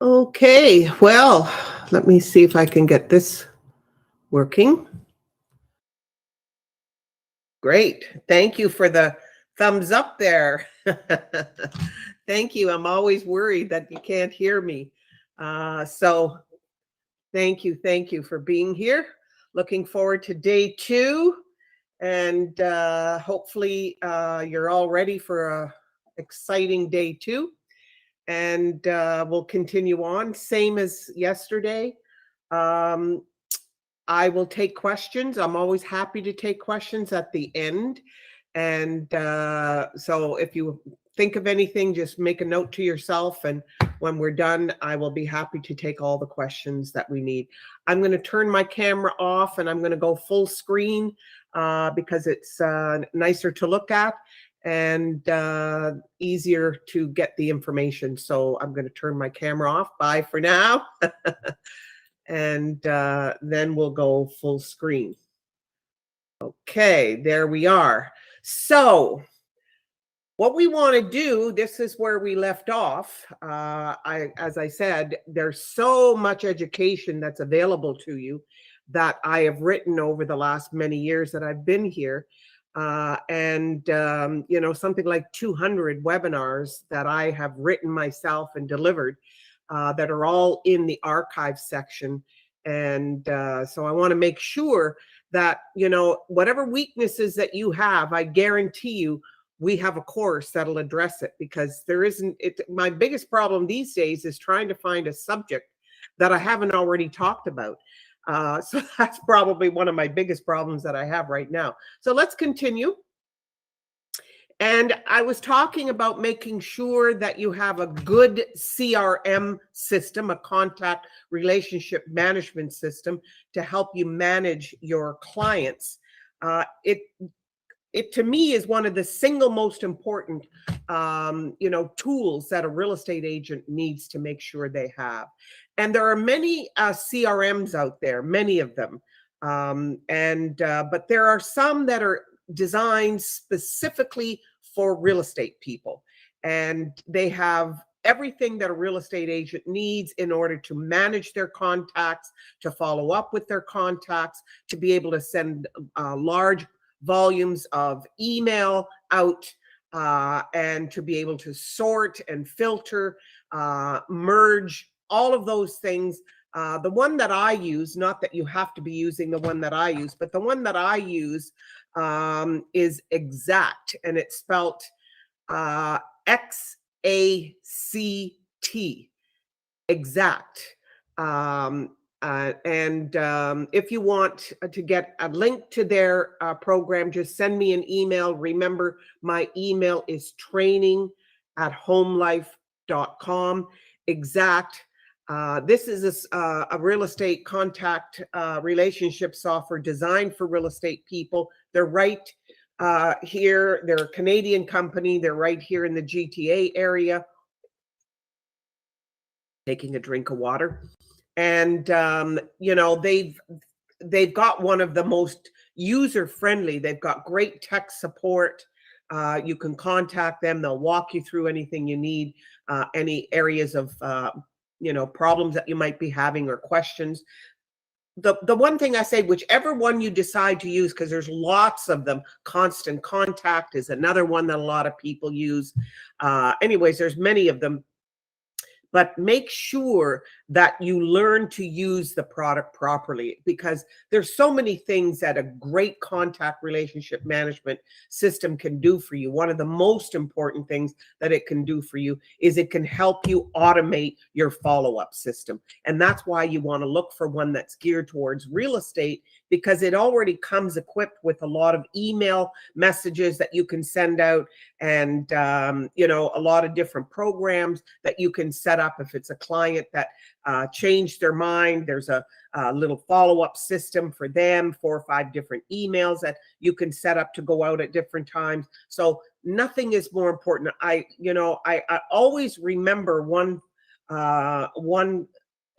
Okay, well, let me see if I can get this working. Great. Thank you for the thumbs up there. Thank you. I'm always worried that you can't hear me. So thank you. Thank you for being here. Looking forward to day two. And hopefully you're all ready for a exciting day two. And we'll continue on. Same as yesterday. Um, I will take questions. I'm always happy to take questions at the end. And so if you think of anything, just make a note to yourself. And when we're done, I will be happy to take all the questions that we need. I'm going to turn my camera off and I'm going to go full screen because it's nicer to look at and easier to get the information. So I'm going to turn my camera off. Bye for now. And then we'll go full screen. Okay, there we are. So what we want to do, this is where we left off. As I said, there's so much education that's available to you that I have written over the last many years that I've been here. You know, something like 200 webinars that I have written myself and delivered that are all in the archive section. And so I want to make sure that, you know, whatever weaknesses that you have, I guarantee you, we have a course that'll address it, because there isn't it. My biggest problem these days is trying to find a subject that I haven't already talked about. So that's probably one of my biggest problems that I have right now. So let's continue. And I was talking about making sure that you have a good CRM system, a contact relationship management system, to help you manage your clients. It to me is one of the single most important, you know, tools that a real estate agent needs to make sure they have. And there are many CRMs out there, many of them, but there are some that are designed specifically for real estate people, and they have everything that a real estate agent needs in order to manage their contacts, to follow up with their contacts, to be able to send large volumes of email out, and to be able to sort and filter, merge, all of those things. The one that I use, not that you have to be using the one that I use, but the one that I use is Exact, and it's spelled XACT, Exact. If you want to get a link to their program, just send me an email. Remember, my email is training@homelife.com. Exact. This is a real estate contact relationship software designed for real estate people. They're right here. They're a Canadian company. They're right here in the GTA area. Taking a drink of water. And you know, they've got one of the most user-friendly. They've got great tech support. You can contact them. They'll walk you through anything you need, any areas of you know, problems that you might be having or questions. The one thing I say, whichever one you decide to use, because there's lots of them. Constant Contact is another one that a lot of people use. Anyways, there's many of them. But make sure that you learn to use the product properly, because there's so many things that a great contact relationship management system can do for you. One of the most important things that it can do for you is it can help you automate your follow-up system. And that's why you want to look for one that's geared towards real estate, because it already comes equipped with a lot of email messages that you can send out, and you know, a lot of different programs that you can set up. If it's a client that changed their mind, there's a little follow-up system for them, 4 or 5 different emails that you can set up to go out at different times. So nothing is more important. I always remember one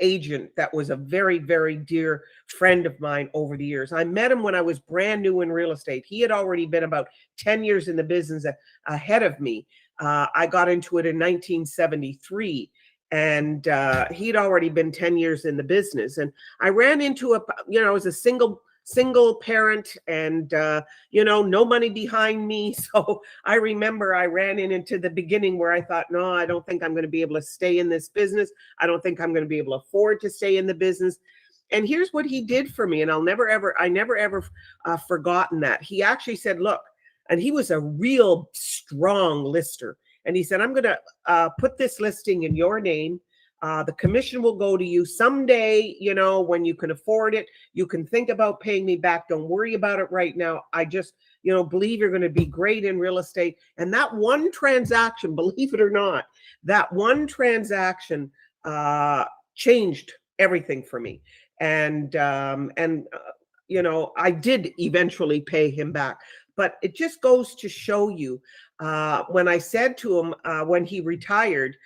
agent that was a very, very dear friend of mine over the years. I met him when I was brand new in real estate. He had already been about 10 years in the business ahead of me. I got into it in 1973. And he'd already been 10 years in the business. And I ran into I was a single parent, and no money behind me. So I remember I ran into the beginning where I thought, no, I don't think I'm going to be able to stay in this business. I don't think I'm going to be able to afford to stay in the business. And here's what he did for me, and I never ever forgotten that. He actually said, look, and he was a real strong lister. And he said, I'm going to put this listing in your name. The commission will go to you someday, when you can afford it. You can think about paying me back. Don't worry about it right now. I just, believe you're going to be great in real estate. And that one transaction, believe it or not, that one transaction changed everything for me. And I did eventually pay him back. But it just goes to show you, when I said to him, when he retired,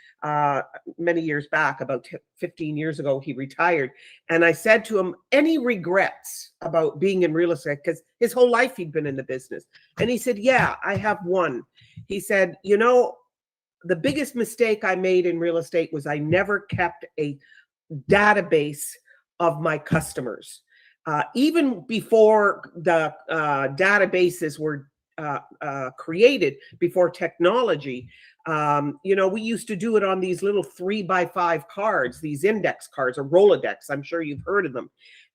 many years back, about 15 years ago, he retired. And I said to him, any regrets about being in real estate? Because his whole life he'd been in the business. And he said, yeah, I have one. He said, the biggest mistake I made in real estate was I never kept a database of my customers. Even before the databases were created, before technology, we used to do it on these little 3x5 cards, these index cards, or Rolodex. I'm sure you've heard of them.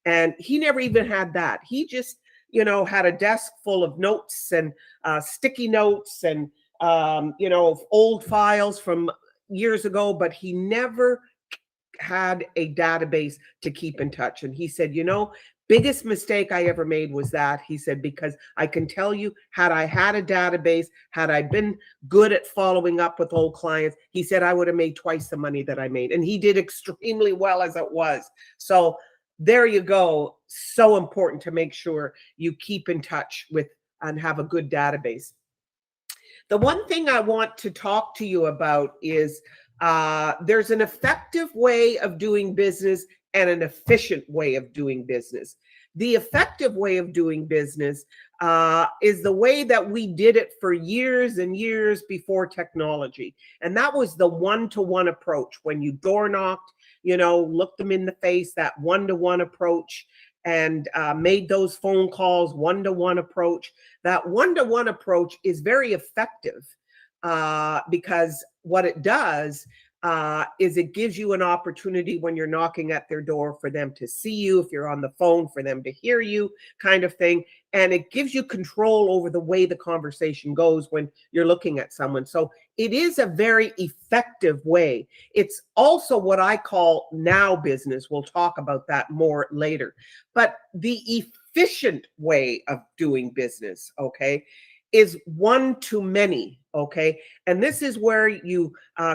And he never even had that. He just, had a desk full of notes and sticky notes and, old files from years ago, but he never had a database to keep in touch. And he said, biggest mistake I ever made was that. He said, because I can tell you, had I had a database, had I been good at following up with old clients, he said, I would have made twice the money that I made. And he did extremely well as it was. So there you go. So important to make sure you keep in touch with and have a good database. The one thing I want to talk to you about is there's an effective way of doing business and an efficient way of doing business. The effective way of doing business is the way that we did it for years and years before technology. And that was the one-to-one approach. When you door knocked, looked them in the face, that one-to-one approach, and made those phone calls, one-to-one approach. That one-to-one approach is very effective because what it does is it gives you an opportunity when you're knocking at their door for them to see you, if you're on the phone, for them to hear you, kind of thing. And it gives you control over the way the conversation goes when you're looking at someone. So it is a very effective way. It's also what I call now business. We'll talk about that more later. But the efficient way of doing business, okay, is one to many, okay? And this is where you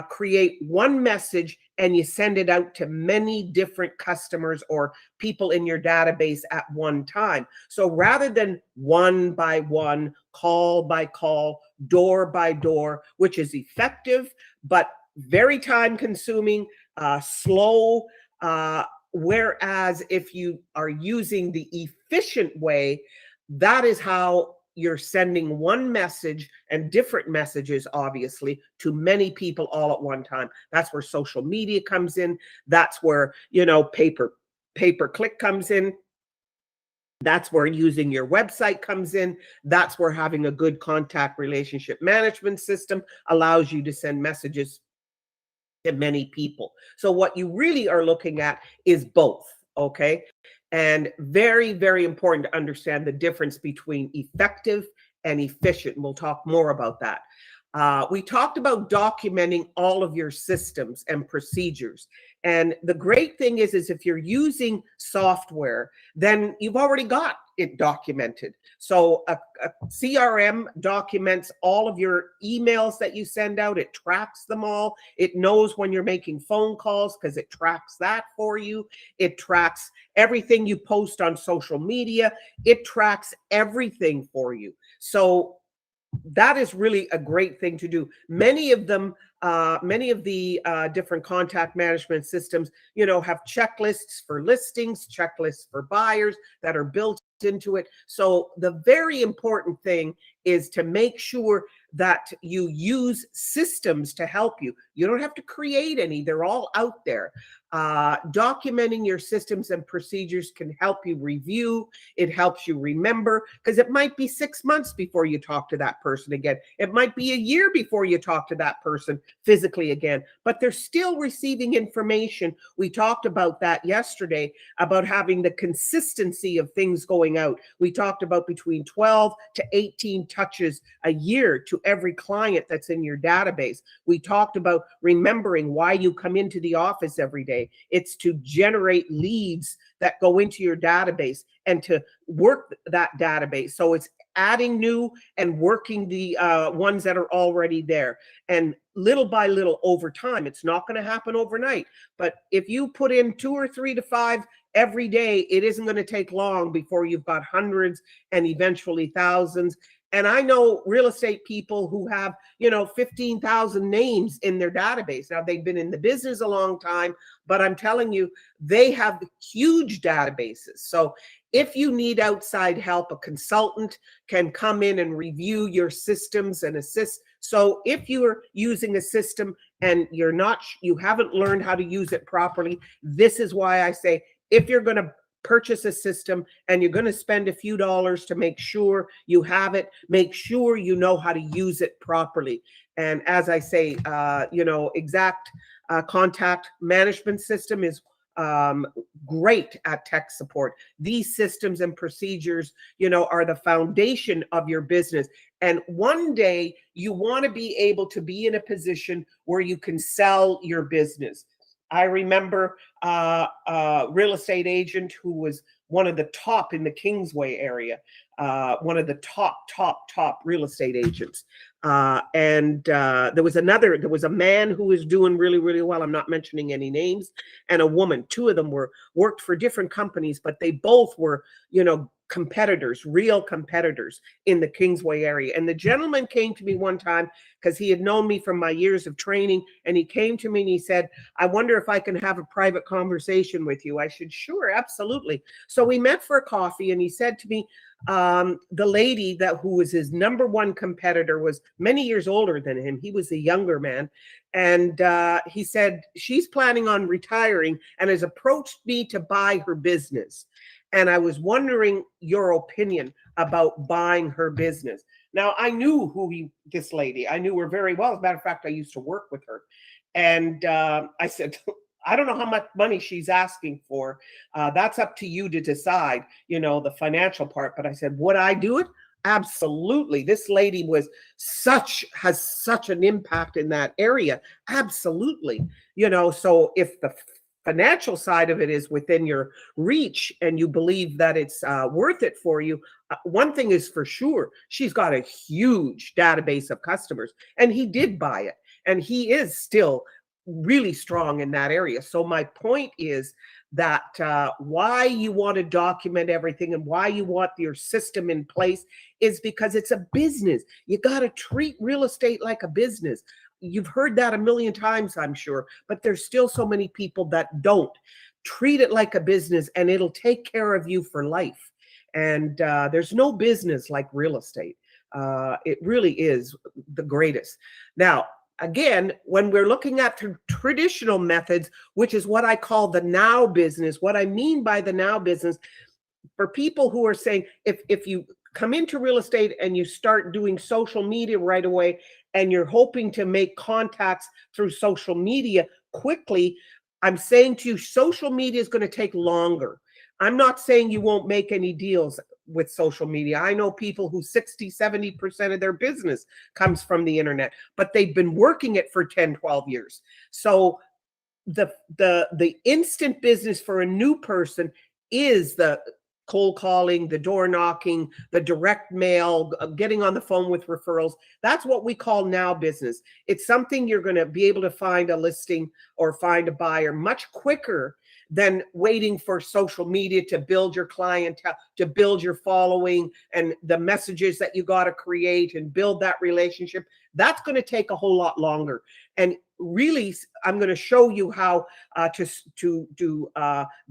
create one message and you send it out to many different customers or people in your database at one time. So rather than one by one, call by call, door by door, which is effective, but very time consuming, slow, whereas if you are using the efficient way, that is how you're sending one message, and different messages, obviously, to many people all at one time. That's where social media comes in. That's where, pay-per-click comes in. That's where using your website comes in. That's where having a good contact relationship management system allows you to send messages to many people. So what you really are looking at is both, okay? And very, very important to understand the difference between effective and efficient. We'll talk more about that. We talked about documenting all of your systems and procedures. And the great thing is if you're using software, then you've already got it documented. So a CRM documents all of your emails that you send out. It tracks them all. It knows when you're making phone calls because it tracks that for you. It tracks everything you post on social media. It tracks everything for you. So that is really a great thing to do. Many of them, many of the different contact management systems, have checklists for listings, checklists for buyers that are built into it. So the very important thing is to make sure that you use systems to help you. You don't have to create any, they're all out there. Documenting your systems and procedures can help you review. It helps you remember, because it might be 6 months before you talk to that person again. It might be a year before you talk to that person physically again, but they're still receiving information. We talked about that yesterday, about having the consistency of things going out. We talked about between 12 to 18 touches a year to every client that's in your database. We talked about remembering why you come into the office every day. It's to generate leads that go into your database and to work that database. So it's adding new and working the ones that are already there. And little by little over time, it's not going to happen overnight. But if you put in 2 or 3 to 5 every day, it isn't going to take long before you've got hundreds and eventually thousands. And I know real estate people who have, 15,000 names in their database. Now, they've been in the business a long time, but I'm telling you, they have huge databases. So if you need outside help, a consultant can come in and review your systems and assist. So if you're using a system and you haven't learned how to use it properly, this is why I say, if you're going to purchase a system and you're going to spend a few dollars to make sure you have it, make sure you know how to use it properly. And as I say, Exact Contact Management System is great at tech support. These systems and procedures, are the foundation of your business. And one day you want to be able to be in a position where you can sell your business. I remember a real estate agent who was one of the top in the Kingsway area, one of the top real estate agents. There was a man who was doing really, really well. I'm not mentioning any names, and a woman. Two of them worked for different companies, but they both were, competitors, real competitors in the Kingsway area. And the gentleman came to me one time because he had known me from my years of training. And he came to me and he said, I wonder if I can have a private conversation with you. I said, sure, absolutely. So we met for a coffee and he said to me, the lady who was his number one competitor was many years older than him. He was a younger man. And he said, she's planning on retiring and has approached me to buy her business. And I was wondering your opinion about buying her business. Now, I knew this lady. I knew her very well. As a matter of fact, I used to work with her. And I said, I don't know how much money she's asking for. That's up to you to decide, the financial part. But I said, would I do it? Absolutely. This lady has such an impact in that area. Absolutely. So if the financial side of it is within your reach and you believe that it's worth it for you, one thing is for sure, she's got a huge database of customers, and he did buy it, and he is still really strong in that area. So my point is that why you want to document everything and why you want your system in place is because it's a business. You got to treat real estate like a business. You've heard that a million times, I'm sure, but there's still so many people that don't. Treat it like a business and it'll take care of you for life. And there's no business like real estate. It really is the greatest. Now, again, when we're looking at traditional methods, which is what I call the now business, what I mean by the now business, for people who are saying, if you come into real estate and you start doing social media right away, and you're hoping to make contacts through social media quickly, I'm saying to you, social media is going to take longer. I'm not saying you won't make any deals with social media. I know people who 60-70% of their business comes from the internet, but they've been working it for 10-12 years. So the instant business for a new person is the cold calling, the door knocking, the direct mail, getting on the phone with referrals. That's what we call now business. It's something you're going to be able to find a listing or find a buyer much quicker than waiting for social media to build your clientele, to build your following and the messages that you got to create and build that relationship. That's going to take a whole lot longer. And really, I'm going to show you how to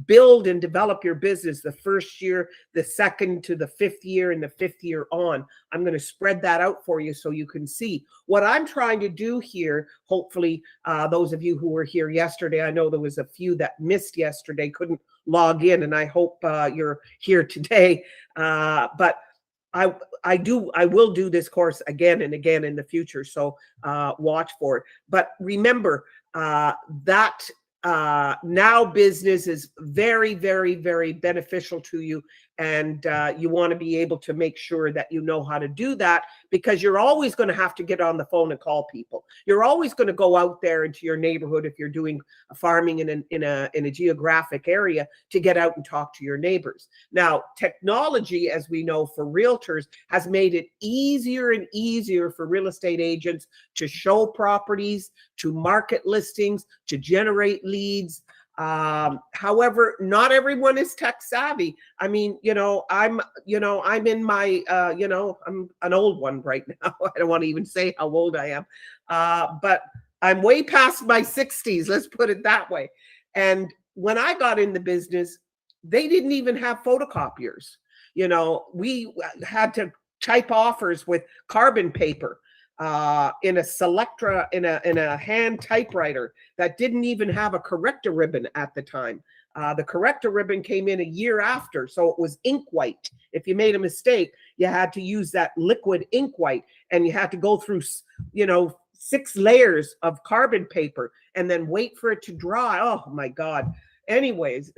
build and develop your business the first year, the second to the fifth year, and the fifth year on. I'm going to spread that out for you so you can see what I'm trying to do here. Hopefully, those of you who were here yesterday, I know there was a few that missed yesterday, couldn't log in, and I hope you're here today. But I will do this course again and again in the future, so watch for it. But remember that now business is very, very, very beneficial to you, and you want to be able to make sure that you know how to do that, because you're always going to have to get on the phone and call people. You're always going to go out there into your neighborhood if you're doing farming in a geographic area to get out and talk to your neighbors. Now, technology, as we know, for realtors has made it easier and easier for real estate agents to show properties, to market listings, to generate leads. However, not everyone is tech savvy. I mean, I'm in my, I'm an old one right now. I don't want to even say how old I am, but I'm way past my 60s. Let's put it that way. And when I got in the business, they didn't even have photocopiers. We had to type offers with carbon paper. In a Selectra, in a hand typewriter that didn't even have a corrector ribbon at the time. The corrector ribbon came in a year after, so it was ink white. If you made a mistake, you had to use that liquid ink white, and you had to go through, 6 layers of carbon paper and then wait for it to dry. Oh my God. Anyways,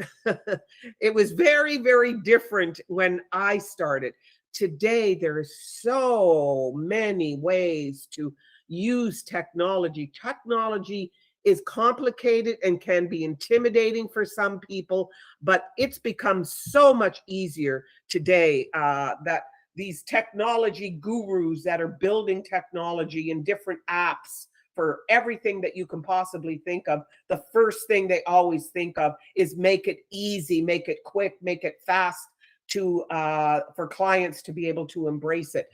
it was very, very different when I started. Today, there are so many ways to use technology. Technology is complicated and can be intimidating for some people, but it's become so much easier today that these technology gurus that are building technology in different apps for everything that you can possibly think of, the first thing they always think of is make it easy, make it quick, make it fast, for clients to be able to embrace it.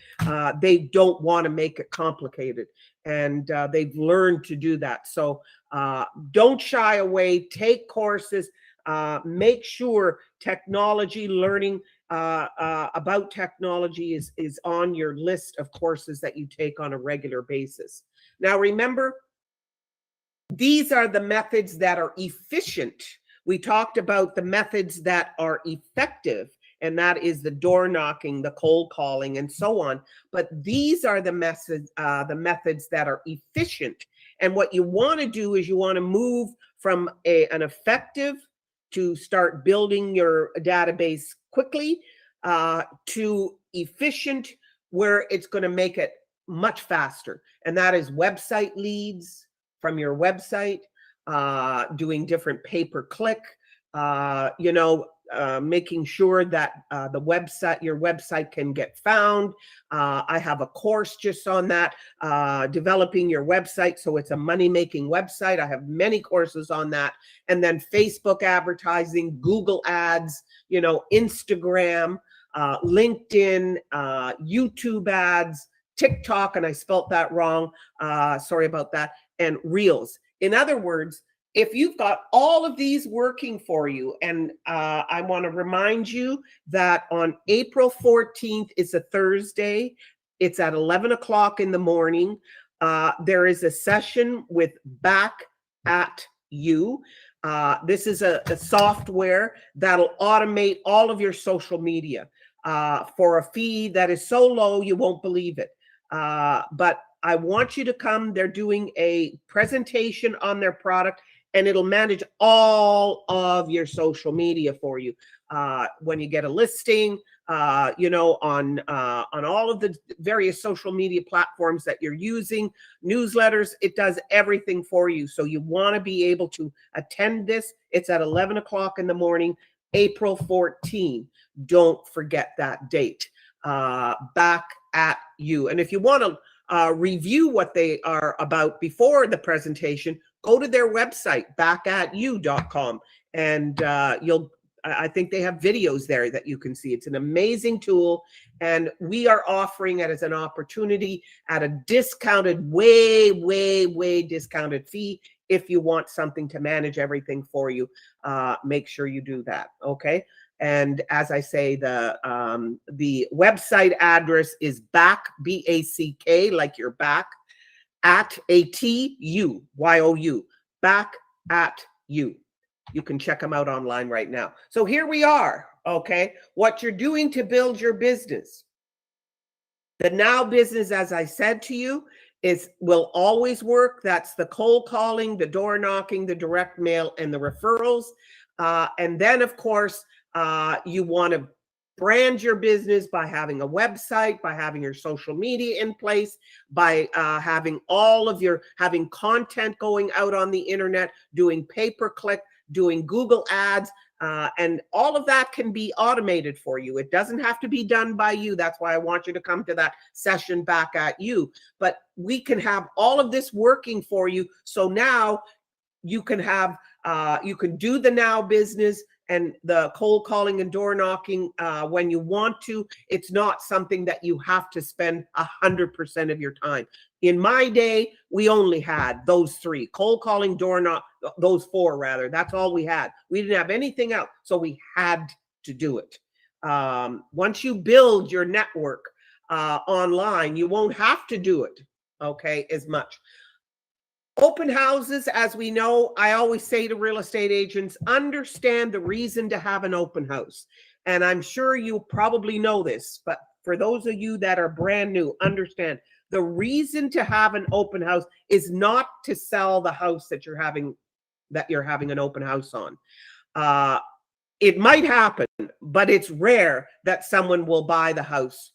They don't want to make it complicated, and they've learned to do that. So don't shy away, take courses, make sure technology learning about technology is on your list of courses that you take on a regular basis. Now, remember, these are the methods that are efficient. We talked about the methods that are effective, and that is the door knocking, the cold calling, and so on. But these are the methods that are efficient. And what you want to do is you want to move from an effective to start building your database quickly to efficient, where it's going to make it much faster. And that is website leads from your website, doing different pay-per-click, making sure that your website can get found. I have a course just on that, developing your website so it's a money-making website. I have many courses on that. And then Facebook advertising, Google ads, Instagram, LinkedIn, YouTube ads, TikTok, and I spelt that wrong. Sorry about that. And Reels. In other words, if you've got all of these working for you, and I want to remind you that on April 14th, it's a Thursday, it's at 11 o'clock in the morning. There is a session with Back at You. This is a software that'll automate all of your social media for a fee that is so low you won't believe it. But I want you to come. They're doing a presentation on their product, and it'll manage all of your social media for you. When you get a listing, on all of the various social media platforms that you're using, newsletters, it does everything for you. So you want to be able to attend this. It's at 11 o'clock in the morning, April 14. Don't forget that date. Back at You. And if you want to review what they are about before the presentation, go to their website, backatyou.com, and I think they have videos there that you can see. It's an amazing tool, and we are offering it as an opportunity at a discounted, way discounted fee. If you want something to manage everything for you, make sure you do that, okay? And as I say, the website address is back, B-A-C-K, like you're back, at A-T-U-Y-O-U, back at you. You can check them out online right now. So here we are, okay? What you're doing to build your business. The now business, as I said to you, will always work. That's the cold calling, the door knocking, the direct mail, and the referrals. And then, of course, you want to brand your business by having a website, by having your social media in place, by having having content going out on the internet, doing pay-per-click, doing Google ads, and all of that can be automated for you. It doesn't have to be done by you. That's why I want you to come to that session back at you. But we can have all of this working for you. So now you can have, you can do the now business and the cold calling and door knocking when you want to. It's not something that you have to spend 100% of your time. In my day, we only had those three: cold calling, door knock, those four rather. That's all we had. We didn't have anything else, so we had to do it. Once you build your network online, you won't have to do it, okay, as much. Open houses, as we know, I always say to real estate agents, understand the reason to have an open house. And I'm sure you probably know this, but for those of you that are brand new, understand the reason to have an open house is not to sell the house that you're having an open house on. It might happen, but it's rare that someone will buy the house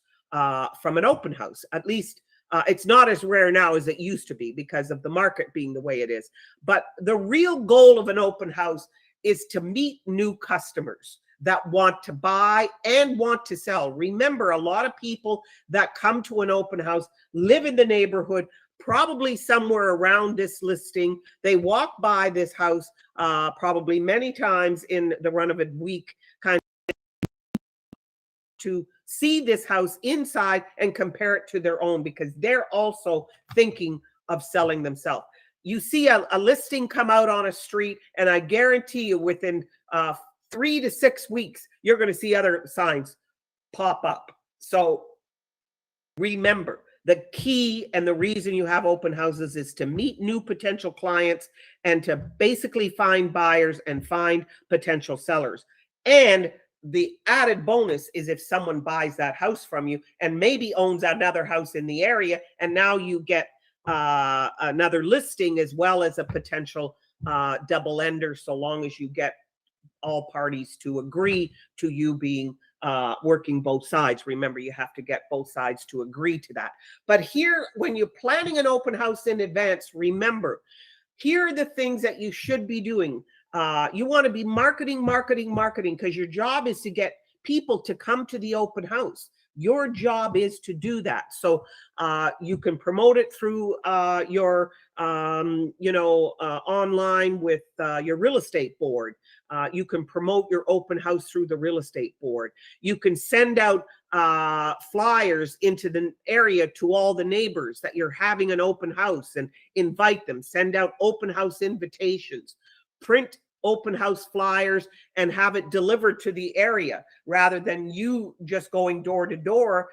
from an open house. At least it's not as rare now as it used to be because of the market being the way it is. But the real goal of an open house is to meet new customers that want to buy and want to sell. Remember, a lot of people that come to an open house live in the neighborhood, probably somewhere around this listing. They walk by this house probably many times in the run of a week, kind of to see this house inside and compare it to their own, because they're also thinking of selling themselves. You see a listing come out on a street, and I guarantee you within 3 to 6 weeks, you're going to see other signs pop up. So remember, the key and the reason you have open houses is to meet new potential clients and to basically find buyers and find potential sellers. And the added bonus is if someone buys that house from you and maybe owns another house in the area, and now you get another listing as well as a potential double ender, so long as you get all parties to agree to you being working both sides. Remember, you have to get both sides to agree to that. But here, when you're planning an open house in advance, remember, here are the things that you should be doing. You want to be marketing, because your job is to get people to come to the open house. Your job is to do that. So you can promote it through your, online with your real estate board. You can promote your open house through the real estate board. You can send out flyers into the area to all the neighbors that you're having an open house and invite them. Send out open house invitations. Print open house flyers and have it delivered to the area rather than you just going door to door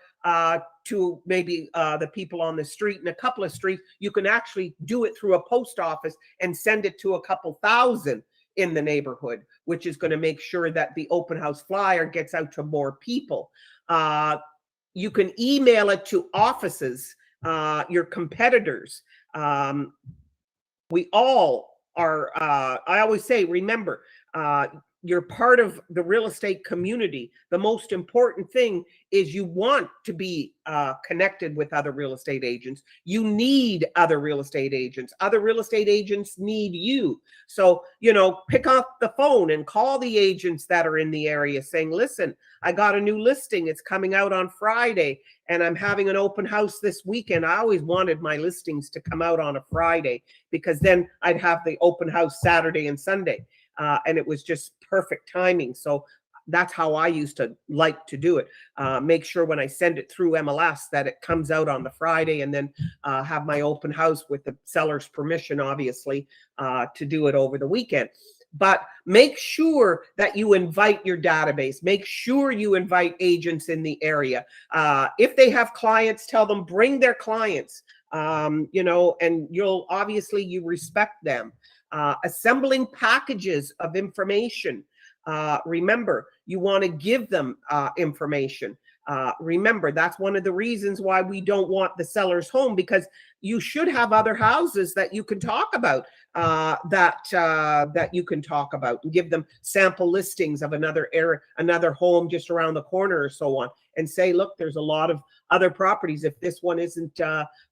to maybe the people on the street. In a couple of streets, you can actually do it through a post office and send it to a couple thousand in the neighborhood, which is going to make sure that the open house flyer gets out to more people. You can email it to offices, your competitors. We all are, I always say, remember, you're part of the real estate community. The most important thing is you want to be connected with other real estate agents. You need other real estate agents. Other real estate agents need you. So, pick up the phone and call the agents that are in the area saying, listen, I got a new listing. It's coming out on Friday and I'm having an open house this weekend. I always wanted my listings to come out on a Friday because then I'd have the open house Saturday and Sunday. and it was just perfect timing. So that's how I used to like to do it. Make sure when I send it through MLS that it comes out on the Friday, and then have my open house with the seller's permission, obviously, to do it over the weekend. But make sure that you invite your database. Make sure you invite agents in the area. If they have clients, tell them bring their clients, and you'll obviously, you respect them. Assembling packages of information. Remember, you want to give them information. Remember, that's one of the reasons why we don't want the seller's home, because you should have other houses that you can talk about, that you can talk about, and give them sample listings of another area, another home just around the corner or so on, and say, look, there's a lot of other properties. If this one isn't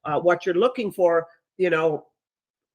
what you're looking for,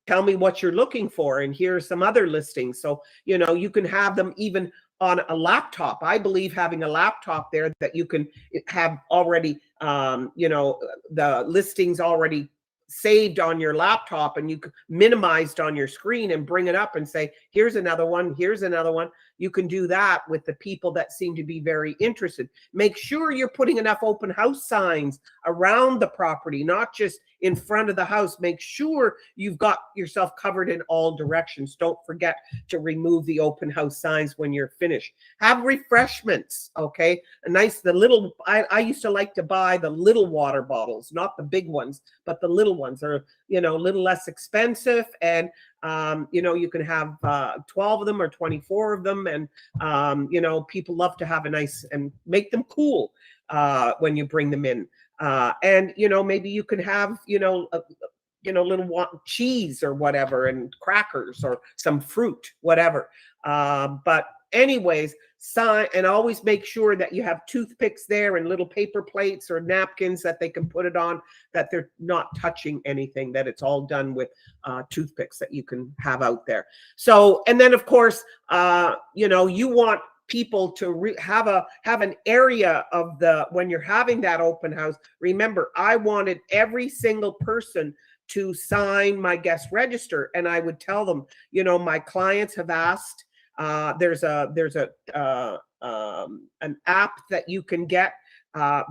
tell me what you're looking for, and here's some other listings. So, you can have them even on a laptop. I believe having a laptop there that you can have already, the listings already saved on your laptop, and you minimized on your screen, and bring it up and say, here's another one, here's another one. You can do that with the people that seem to be very interested. Make sure you're putting enough open house signs around the property, not just in front of the house. Make sure you've got yourself covered in all directions. Don't forget to remove the open house signs when you're finished. Have refreshments, okay? I used to like to buy the little water bottles, not the big ones, but the little ones are, a little less expensive, and you can have 12 of them or 24 of them, and people love to have a nice, and make them cool when you bring them in. And maybe you can have little cheese or whatever, and crackers or some fruit, whatever. But anyways, sign, and always make sure that you have toothpicks there, and little paper plates or napkins that they can put it on, that they're not touching anything, that it's all done with toothpicks that you can have out there. So, and then of course, you want people to have an area of when you're having that open house. Remember, I wanted every single person to sign my guest register, and I would tell them, my clients have asked. There's an app that you can get,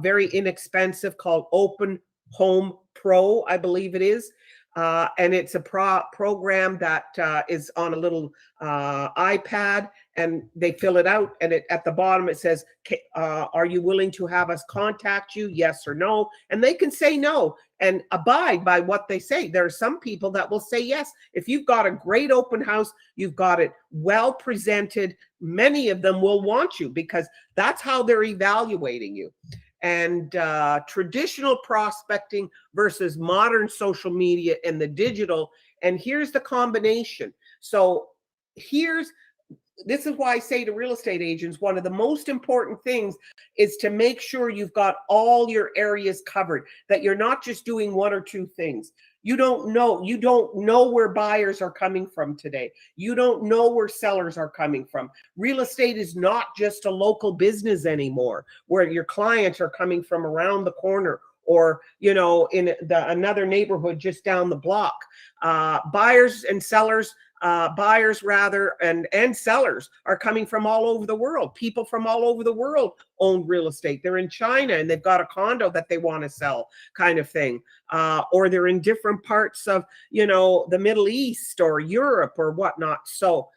very inexpensive, called Open Home Pro, I believe it is. And it's a program that is on a little iPad, and they fill it out, and at the bottom it says, are you willing to have us contact you, yes or no? And they can say no and abide by what they say. There are some people that will say yes. If you've got a great open house, you've got it well presented, many of them will want you, because that's how they're evaluating you. And traditional prospecting versus modern social media and the digital. And here's the combination. So this is why I say to real estate agents, one of the most important things is to make sure you've got all your areas covered, that you're not just doing one or two things. You don't know where buyers are coming from today. You don't know where sellers are coming from. Real estate is not just a local business anymore, where your clients are coming from around the corner, or in another neighborhood just down the block. Buyers and sellers, and sellers are coming from all over the world. People from all over the world own real estate. They're in China and they've got a condo that they want to sell, kind of thing. Or they're in different parts of, the Middle East or Europe or whatnot. So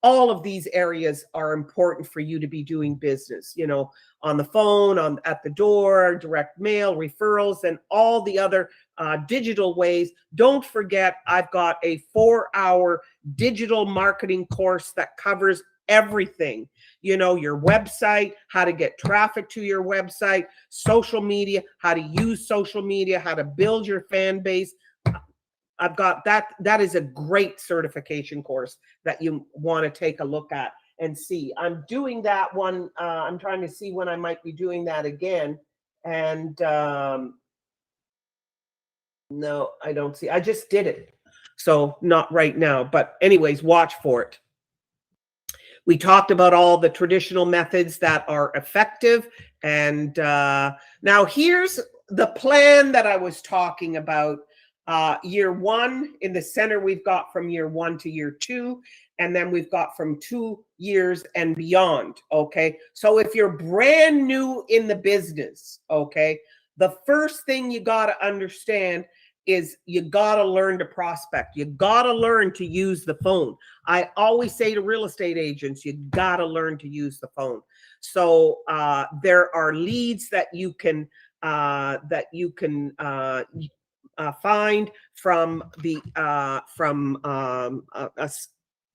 all of these areas are important for you to be doing business, on the phone, at the door, direct mail, referrals, and all the other digital ways. Don't forget, I've got a 4-hour digital marketing course that covers everything. Your website, how to get traffic to your website, social media, how to use social media, how to build your fan base. I've got that. That is a great certification course that you want to take a look at and see. I'm doing that one. I'm trying to see when I might be doing that again. And no, I don't see. I just did it. So not right now. But anyways, watch for it. We talked about all the traditional methods that are effective. And now here's the plan that I was talking about. Year one in the center, we've got from year 1 to year 2, and then we've got from 2 years and beyond. Okay. So if you're brand new in the business, okay, the first thing you got to understand is you got to learn to prospect. You got to learn to use the phone. I always say to real estate agents, you got to learn to use the phone. So there are leads that you can find from the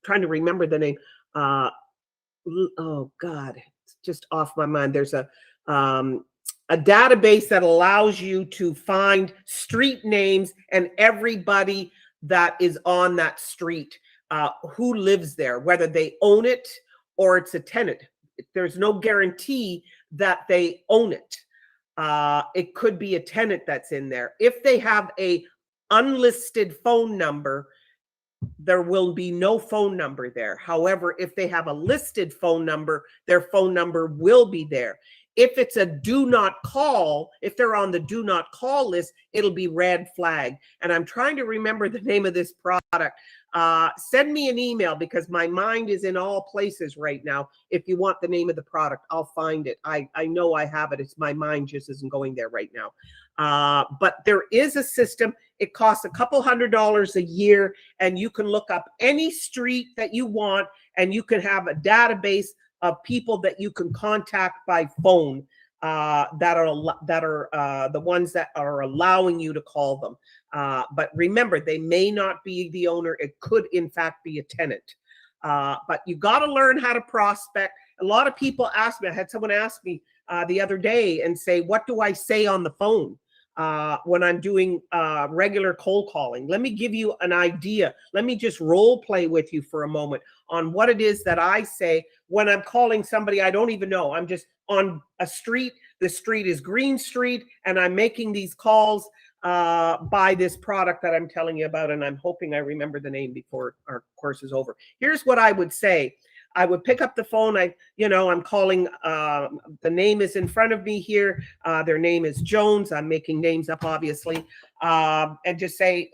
trying to remember the name. Oh God, it's just off my mind. There's a database that allows you to find street names and everybody that is on that street, who lives there, whether they own it or it's a tenant. There's no guarantee that they own it. It could be a tenant that's in there. If they have a unlisted phone number, there will be no phone number there. However, if they have a listed phone number, their phone number will be there. If it's a do not call, if they're on the do not call list, it'll be red flag. And I'm trying to remember the name of this product. Send me an email because my mind is in all places right now. If you want the name of the product, I'll find it. I know I have it. It's my mind just isn't going there right now. But there is a system. It costs a couple $100 a year, and you can look up any street that you want, and you can have a database of people that you can contact by phone, that are the ones that are allowing you to call them. But remember, they may not be the owner. It could, in fact, be a tenant. But you got to learn how to prospect. A lot of people ask me. I had someone ask me the other day and say, "What do I say on the phone when I'm doing regular cold calling?" Let me give you an idea. Let me just role play with you for a moment on what it is that I say when I'm calling somebody I don't even know. I'm just on a street. The street is Green Street, and I'm making these calls by this product that I'm telling you about, and I'm hoping I remember the name before our course is over. Here's what I would say. I would pick up the phone. I'm calling, the name is in front of me here. Their name is Jones. I'm making names up, obviously. And just say,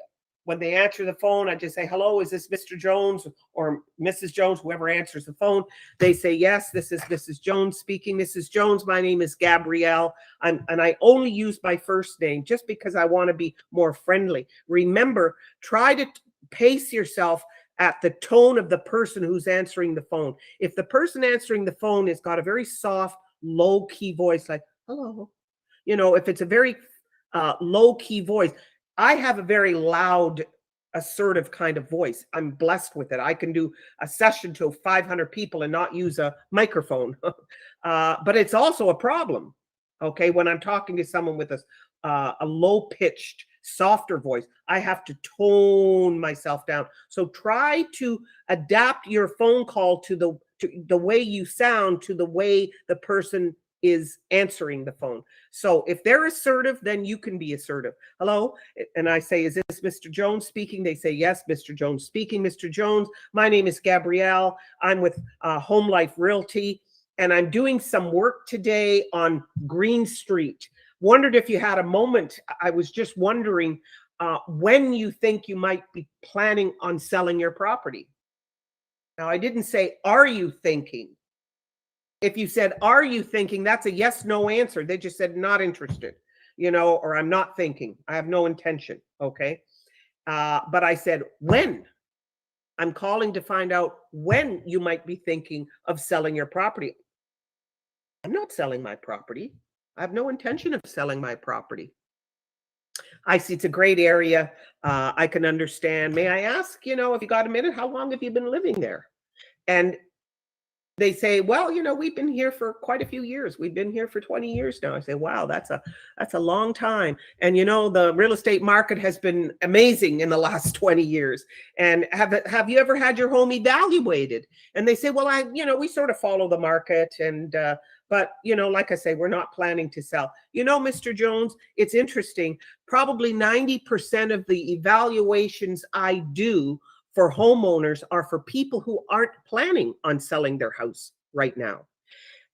when they answer the phone, I just say, "Hello, is this Mr. Jones or Mrs. Jones?" Whoever answers the phone, they say, "Yes, this is Mrs. Jones speaking. Mrs. Jones, my name is Gabrielle." And I only use my first name just because I want to be more friendly. Remember, try to pace yourself at the tone of the person who's answering the phone. If the person answering the phone has got a very soft, low-key voice, like, "Hello," if it's a very low-key voice. I have a very loud, assertive kind of voice. I'm blessed with it. I can do a session to 500 people and not use a microphone. But it's also a problem, okay, when I'm talking to someone with a low-pitched, softer voice. I have to tone myself down. So try to adapt your phone call to the way you sound, to the way the person is answering the phone. So if they're assertive, then you can be assertive. "Hello," and I say, "Is this Mr. Jones speaking?" They say, "Yes, Mr. Jones speaking. Mr. Jones, my name is Gabrielle. I'm with HomeLife Realty, and I'm doing some work today on Green Street. Wondered if you had a moment. I was just wondering when you think you might be planning on selling your property." Now, I didn't say, "Are you thinking?" If you said, "Are you thinking?" that's a yes, no answer. They just said, "Not interested," or "I'm not thinking. I have no intention." Okay. But I said, "When?" I'm calling to find out when you might be thinking of selling your property. I'm not selling my property. I have no intention of selling my property. I see it's a great area. I can understand. May I ask, if you got a minute, how long have you been living there? And they say, "Well, we've been here for quite a few years. We've been here for 20 years now." I say, "Wow, that's a long time." And the real estate market has been amazing in the last 20 years. And have you ever had your home evaluated? And they say, "Well, we sort of follow the market, and but like I say, we're not planning to sell." Mr. Jones, it's interesting. Probably 90% of the evaluations I do for homeowners are for people who aren't planning on selling their house right now.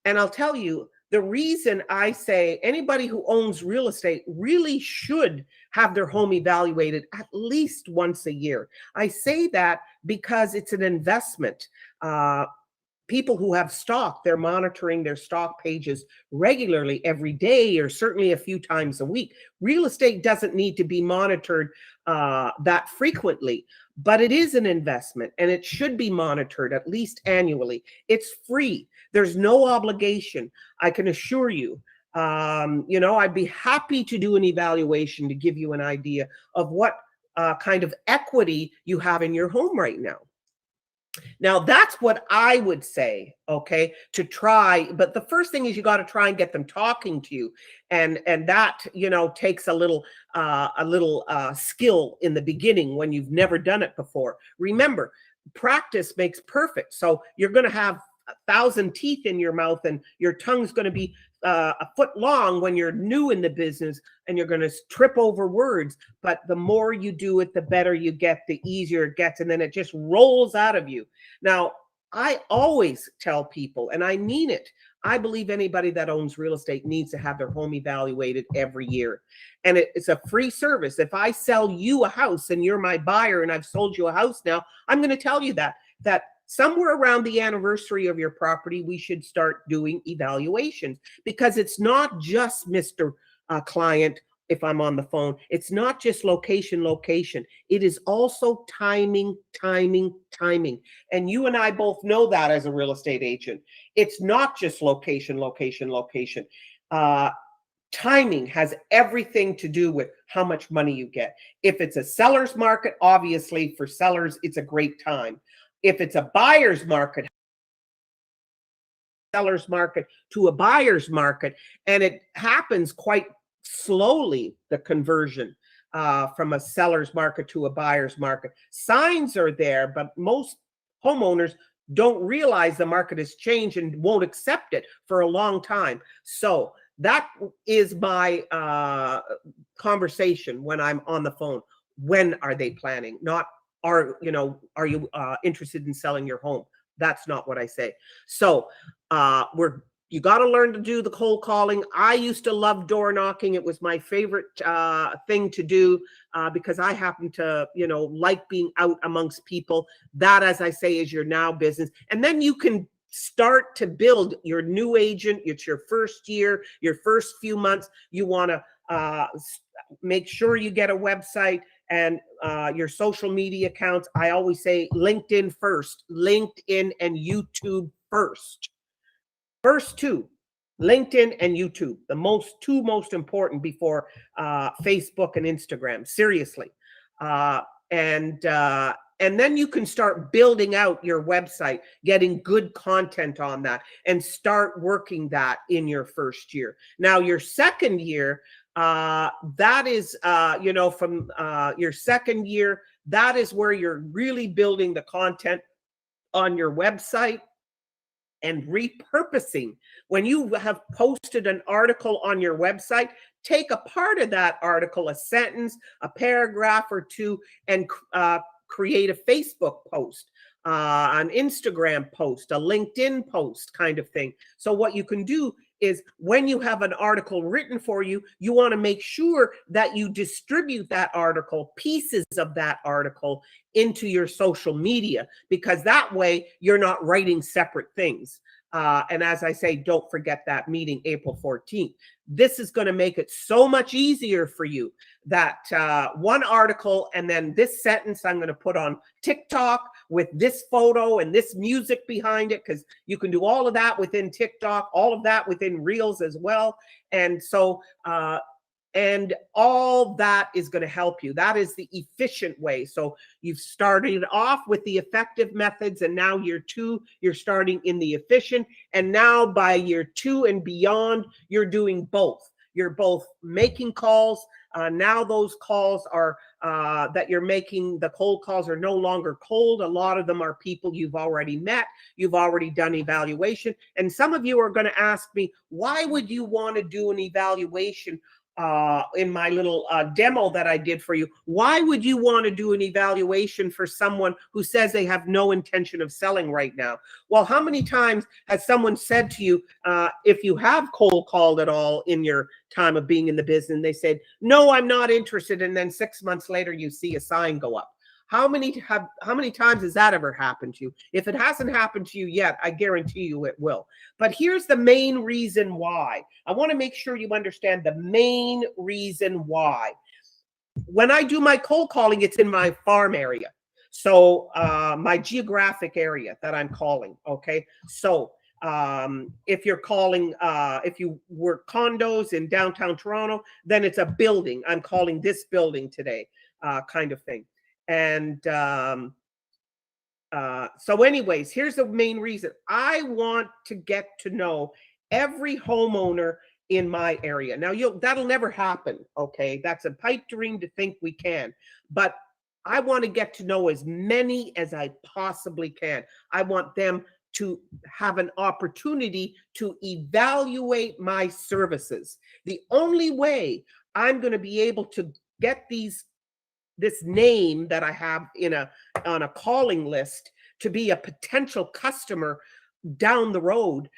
And I'll tell you, The reason I say anybody who owns real estate really should have their home evaluated at least once a year. I say that because it's an investment. People who have stock, they're monitoring their stock pages regularly every day or certainly a few times a week. Real estate doesn't need to be monitored that frequently, but it is an investment and it should be monitored at least annually. It's free. There's no obligation. I can assure you. I'd be happy to do an evaluation to give you an idea of what kind of equity you have in your home right now. Now, that's what I would say, okay, to try. But the first thing is you got to try and get them talking to you. And that, takes a little skill in the beginning when you've never done it before. Remember, practice makes perfect. So you're going to have 1,000 teeth in your mouth and your tongue's going to be a foot long when you're new in the business and you're going to trip over words. But the more you do it, the better you get, the easier it gets. And then it just rolls out of you. Now, I always tell people, and I mean it, I believe anybody that owns real estate needs to have their home evaluated every year. And it's a free service. If I sell you a house and you're my buyer and I've sold you a house now, I'm going to tell you that somewhere around the anniversary of your property, we should start doing evaluations, because it's not just Mr. Client. If I'm on the phone, it's not just location. It is also timing. And you and I both know that as a real estate agent. It's not just location. Timing has everything to do with how much money you get. If it's a seller's market, obviously for sellers, it's a great time. If it's a buyer's market, seller's market to a buyer's market, and it happens quite slowly, the conversion from a seller's market to a buyer's market. Signs are there, but most homeowners don't realize the market has changed and won't accept it for a long time. So that is my conversation when I'm on the phone. When are they planning? Not are you interested in selling your home? That's not what I say. So you got to learn to do the cold calling. I used to love door knocking. It was my favorite thing to do because I happen to, like being out amongst people. That, as I say, is your now business. And then you can start to build your new agent. It's your first year, your first few months. You want to make sure you get a website and your social media accounts. I always say LinkedIn first, LinkedIn and YouTube first. First two, LinkedIn and YouTube, the two most important before Facebook and Instagram, seriously. And then you can start building out your website, getting good content on that, and start working that in your first year. Now, your second year, that is, from your second year, that is where you're really building the content on your website and repurposing. When you have posted an article on your website, take a part of that article, a sentence, a paragraph or two, and create a Facebook post, an Instagram post, a LinkedIn post kind of thing. So what you can do is when you have an article written for you, you want to make sure that you distribute that article, pieces of that article, into your social media, because that way you're not writing separate things. And as I say, don't forget that meeting April 14th. This is going to make it so much easier for you that one article and then this sentence I'm going to put on TikTok with this photo and this music behind it, because you can do all of that within TikTok, all of that within Reels as well. And so, and all that is going to help you. That is the efficient way. So you've started off with the effective methods, and now year two, you're starting in the efficient. And now by year two and beyond, you're doing both. You're both making calls. Now those calls are that you're making, the cold calls are no longer cold. A lot of them are people you've already met. You've already done evaluation. And some of you are going to ask me, why would you want to do an evaluation in my little demo that I did for you. Why would you want to do an evaluation for someone who says they have no intention of selling right now? Well, how many times has someone said to you, if you have cold called at all in your time of being in the business, and they said, no, I'm not interested, and then 6 months later you see a sign go up? How many times has that ever happened to you? If it hasn't happened to you yet, I guarantee you it will. But here's the main reason why. I want to make sure you understand the main reason why. When I do my cold calling, it's in my farm area. So my geographic area that I'm calling, okay? So if you're calling, if you work condos in downtown Toronto, then it's a building. I'm calling this building today, kind of thing. And so anyways, here's the main reason. I want to get to know every homeowner in my area. Now, that'll never happen, okay? That's a pipe dream to think we can. But I want to get to know as many as I possibly can. I want them to have an opportunity to evaluate my services. The only way I'm going to be able to get this name that I have on a calling list to be a potential customer down the road,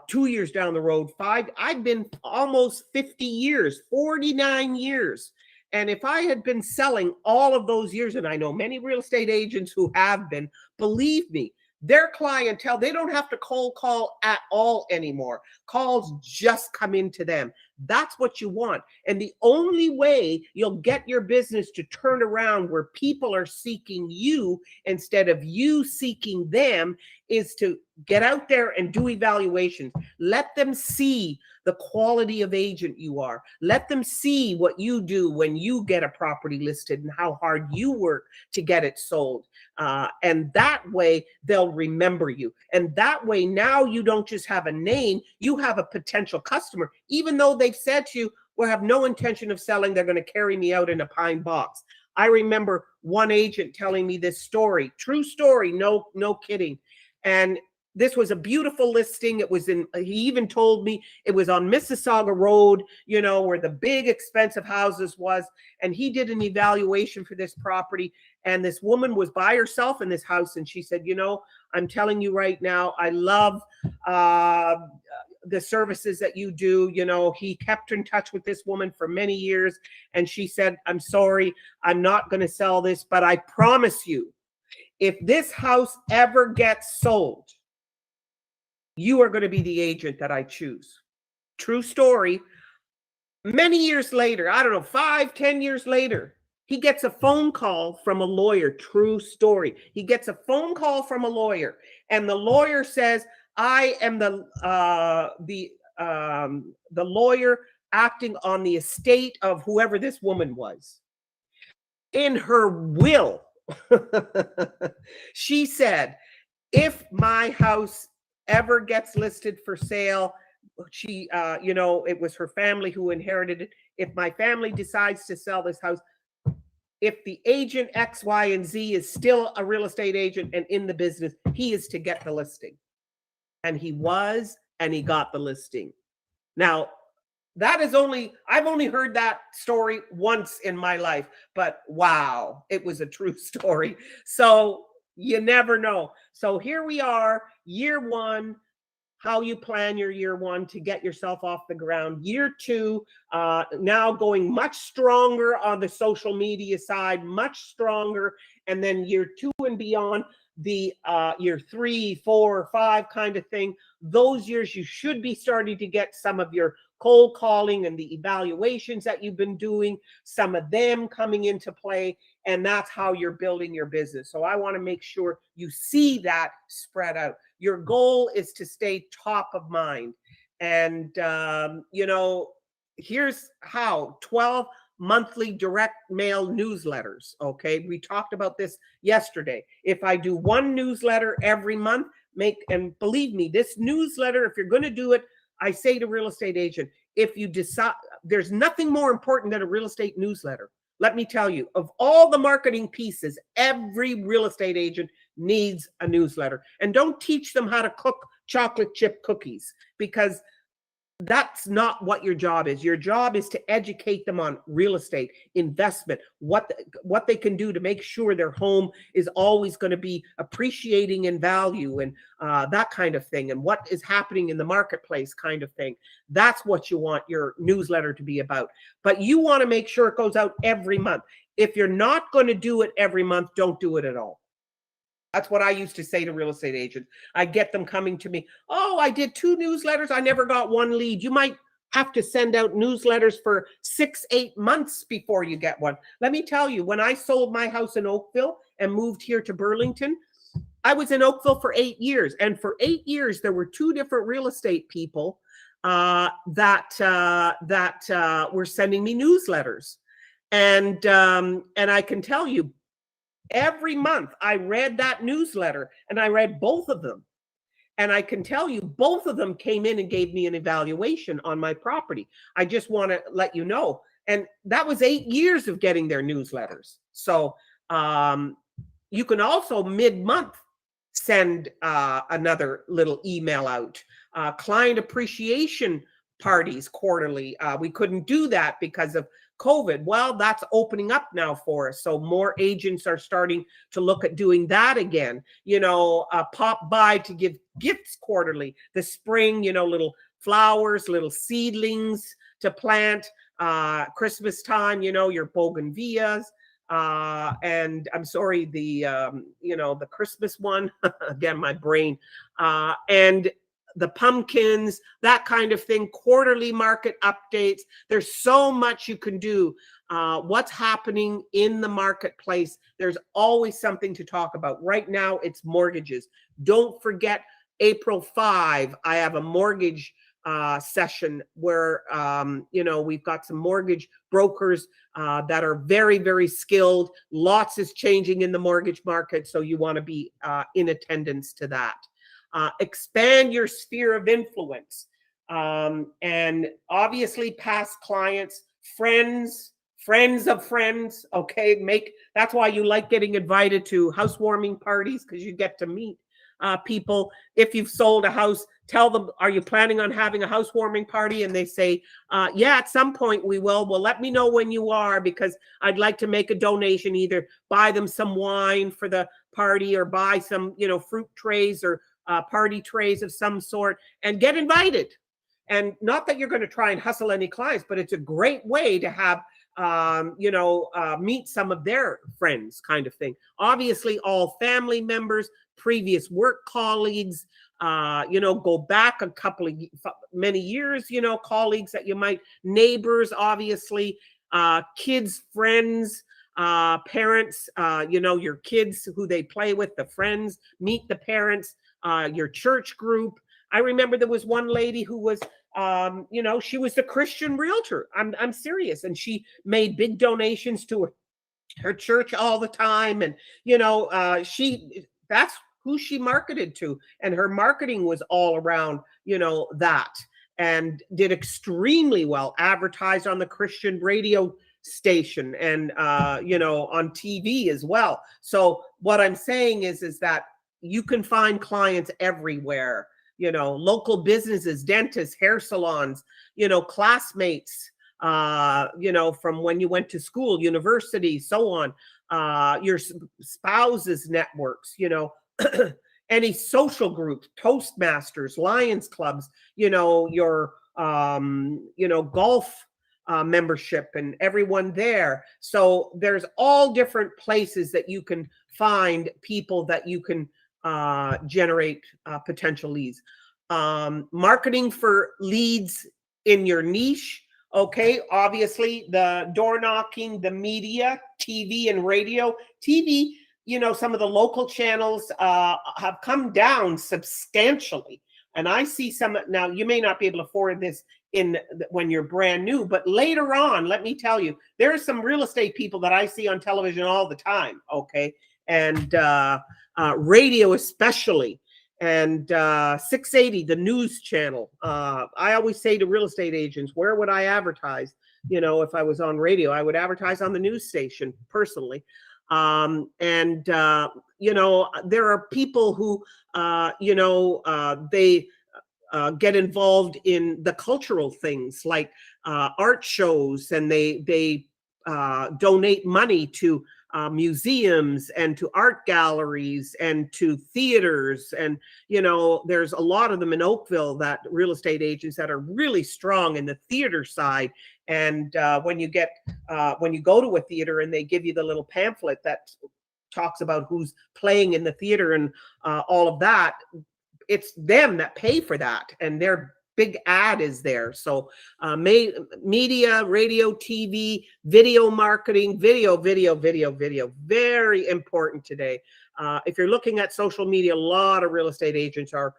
2 years down the road, I've been almost 50 years, 49 years. And if I had been selling all of those years, and I know many real estate agents who have been, believe me, their clientele, they don't have to cold call at all anymore. Calls just come into them. That's what you want. And the only way you'll get your business to turn around where people are seeking you instead of you seeking them is to get out there and do evaluations. Let them see the quality of agent you are. Let them see what you do when you get a property listed and how hard you work to get it sold. And that way they'll remember you. And that way now you don't just have a name, you have a potential customer. Even though they've said to you, we have no intention of selling, they're going to carry me out in a pine box. I remember one agent telling me this story, true story, no kidding. And this was a beautiful listing. It was he even told me it was on Mississauga Road, where the big expensive houses was. And he did an evaluation for this property. And this woman was by herself in this house. And she said, I'm telling you right now, I love the services that you do. He kept in touch with this woman for many years. And she said, I'm sorry, I'm not going to sell this, but I promise you, if this house ever gets sold, you are going to be the agent that I choose. True story. Many years later, I don't know, 5-10 years later, he gets a phone call from a lawyer. True story. He gets a phone call from a lawyer, and the lawyer says, I am the lawyer acting on the estate of whoever this woman was. In her will, she said, if my house ever gets listed for sale, she, it was her family who inherited it. If my family decides to sell this house, if the agent X, Y, and Z is still a real estate agent and in the business, he is to get the listing. And he was, and he got the listing. Now, I've only heard that story once in my life, but wow, it was a true story. So you never know. So here we are, year one, how you plan your year one to get yourself off the ground. Year two, now going much stronger on the social media side, much stronger. And then year two and beyond, the year 3, 4, 5 kind of thing. Those years you should be starting to get some of your cold calling and the evaluations that you've been doing, some of them coming into play, and that's how you're building your business. So I want to make sure you see that spread out. Your goal is to stay top of mind. And, here's how: 12 monthly direct mail newsletters. Okay. We talked about this yesterday. If I do one newsletter every month, and believe me, this newsletter, if you're going to do it, I say to real estate agent, if you decide, there's nothing more important than a real estate newsletter. Let me tell you, of all the marketing pieces, every real estate agent needs a newsletter. And don't teach them how to cook chocolate chip cookies, because That's not what your job is. Your job is to educate them on real estate, investment, what they can do to make sure their home is always going to be appreciating in value, and that kind of thing, and what is happening in the marketplace kind of thing. That's what you want your newsletter to be about. But you want to make sure it goes out every month. If you're not going to do it every month, don't do it at all. That's what I used to say to real estate agents. I get them coming to me. Oh, I did 2 newsletters. I never got 1 lead. You might have to send out newsletters for 6, 8 months before you get one. Let me tell you, when I sold my house in Oakville and moved here to Burlington, I was in Oakville for 8 years. And for 8 years, there were 2 different real estate people that were sending me newsletters. And I can tell you, every month I read that newsletter, and I read both of them. And I can tell you, both of them came in and gave me an evaluation on my property. I just want to let you know. And that was 8 years of getting their newsletters. So you can also mid-month send another little email out. Client appreciation parties quarterly. We couldn't do that because of COVID. Well, that's opening up now for us. So more agents are starting to look at doing that again. Pop by to give gifts quarterly. The spring, little flowers, little seedlings to plant. Christmas time, your bougainvilleas. And I'm sorry, the Christmas one, again, my brain. And the pumpkins, that kind of thing, quarterly market updates. There's so much you can do. What's happening in the marketplace, there's always something to talk about. Right now, it's mortgages. Don't forget, April 5, I have a mortgage session where, we've got some mortgage brokers that are very, very skilled. Lots is changing in the mortgage market, so you want to be in attendance to that. Expand your sphere of influence. And obviously past clients, friends of friends, okay? That's why you like getting invited to housewarming parties, because you get to meet people. If you've sold a house, tell them, are you planning on having a housewarming party? And they say, yeah, at some point we will. Well, let me know when you are, because I'd like to make a donation, either buy them some wine for the party or buy some, fruit trays or party trays of some sort, and get invited. And not that you're going to try and hustle any clients, but it's a great way to have, meet some of their friends, kind of thing. Obviously, all family members, previous work colleagues, go back many years, colleagues that you might, neighbors, obviously, kids, friends, parents, your kids who they play with, the friends, meet the parents, your church group. I remember there was one lady who was, she was the Christian realtor. I'm serious. And she made big donations to her church all the time. And, that's who she marketed to. And her marketing was all around, that, and did extremely well, advertised on the Christian radio station and, on TV as well. So what I'm saying is that you can find clients everywhere, local businesses, dentists, hair salons, classmates, from when you went to school, university, so on, your spouse's networks, any social groups, Toastmasters, Lions clubs, your, golf membership and everyone there. So there's all different places that you can find people that you can generate potential leads. Marketing for leads in your niche. Okay, obviously the door knocking, the media, TV and radio. TV, some of the local channels have come down substantially. And I see some, now you may not be able to afford this when you're brand new, but later on, let me tell you, there are some real estate people that I see on television all the time. Okay. And radio especially, and 680, the news channel. I always say to real estate agents, where would I advertise? If I was on radio, I would advertise on the news station personally. There are people who, get involved in the cultural things like art shows, and they donate money to museums and to art galleries and to theaters. And, there's a lot of them in Oakville, that real estate agents that are really strong in the theater side. And when you go to a theater and they give you the little pamphlet that talks about who's playing in the theater and all of that, it's them that pay for that, and their big ad is there. So media, radio, TV, video marketing, video, very important today. If you're looking at social media, a lot of real estate agents are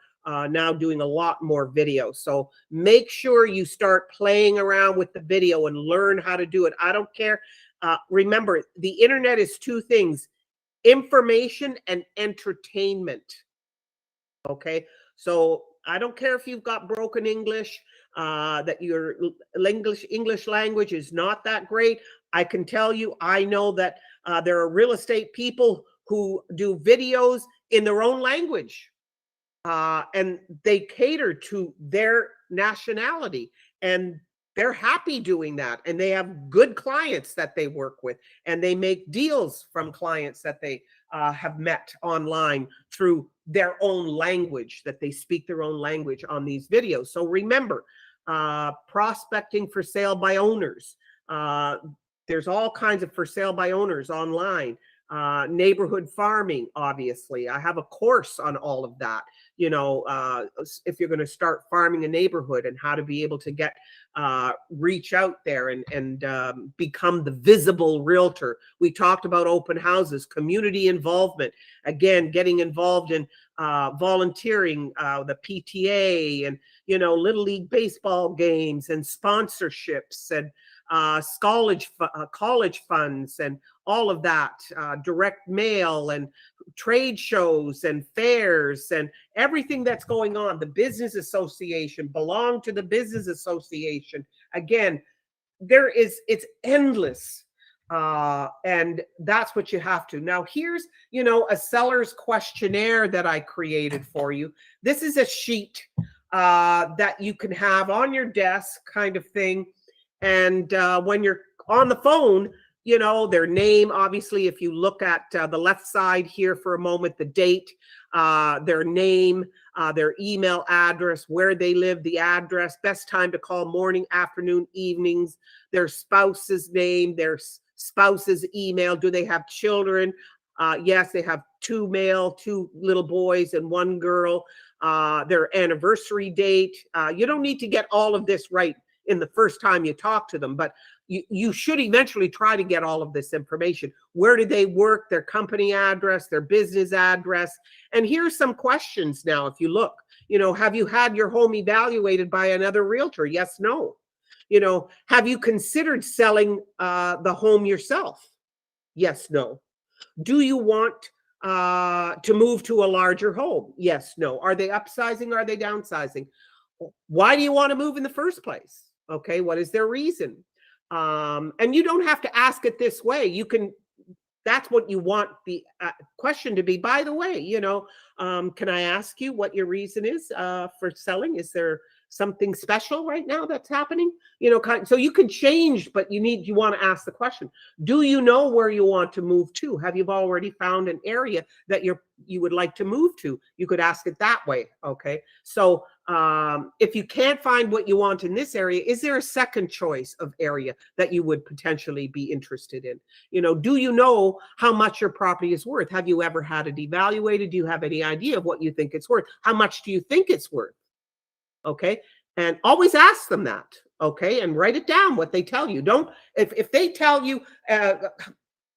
now doing a lot more video. So make sure you start playing around with the video and learn how to do it. I don't care. Remember, the internet is two things: information and entertainment. Okay, so I don't care if you've got broken English, that your English language is not that great. I can tell you, I know that there are real estate people who do videos in their own language, and they cater to their nationality, and they're happy doing that. And they have good clients that they work with, and they make deals from clients that they have met online through their own language, that they speak their own language on these videos. So remember, prospecting for sale by owners. There's all kinds of for sale by owners online. Neighborhood farming, obviously. I have a course on all of that. If you're going to start farming a neighborhood, and how to be able to reach out there and become the visible realtor. We talked about open houses, community involvement, again, getting involved in volunteering, the PTA, and, Little League baseball games, and sponsorships, and college funds, and all of that, direct mail, and trade shows, and fairs, and everything that's going on. The business association, belong to the business association. Again, it's endless. And that's what you have to. Now, here's, a seller's questionnaire that I created for you. This is a sheet that you can have on your desk, kind of thing. And when you're on the phone, their name, obviously, if you look at the left side here for a moment, the date, their name, their email address, where they live, the address, best time to call, morning, afternoon, evenings, their spouse's name, their spouse's email. Do they have children? Yes, they have 2 little boys and 1 girl. Their anniversary date. You don't need to get all of this right in the first time you talk to them, but you should eventually try to get all of this information. Where do they work? Their company address, their business address. And here's some questions now. If you look, have you had your home evaluated by another realtor? Yes, no. Have you considered selling the home yourself? Yes, no. Do you want to move to a larger home? Yes, no. Are they upsizing? Are they downsizing? Why do you want to move in the first place? Okay, what is their reason? And you don't have to ask it this way. That's what you want the question to be. By the way, can I ask you what your reason is for selling? Is there something special right now that's happening? So you can change, but you want to ask the question. Do you know where you want to move to? Have you already found an area that you would like to move to? You could ask it that way. Okay. So if you can't find what you want in this area, is there a second choice of area that you would potentially be interested in? Do you know how much your property is worth? Have you ever had it evaluated? Do you have any idea of what you think it's worth? How much do you think it's worth? Okay. And always ask them that. Okay. And write it down, what they tell you. If they tell you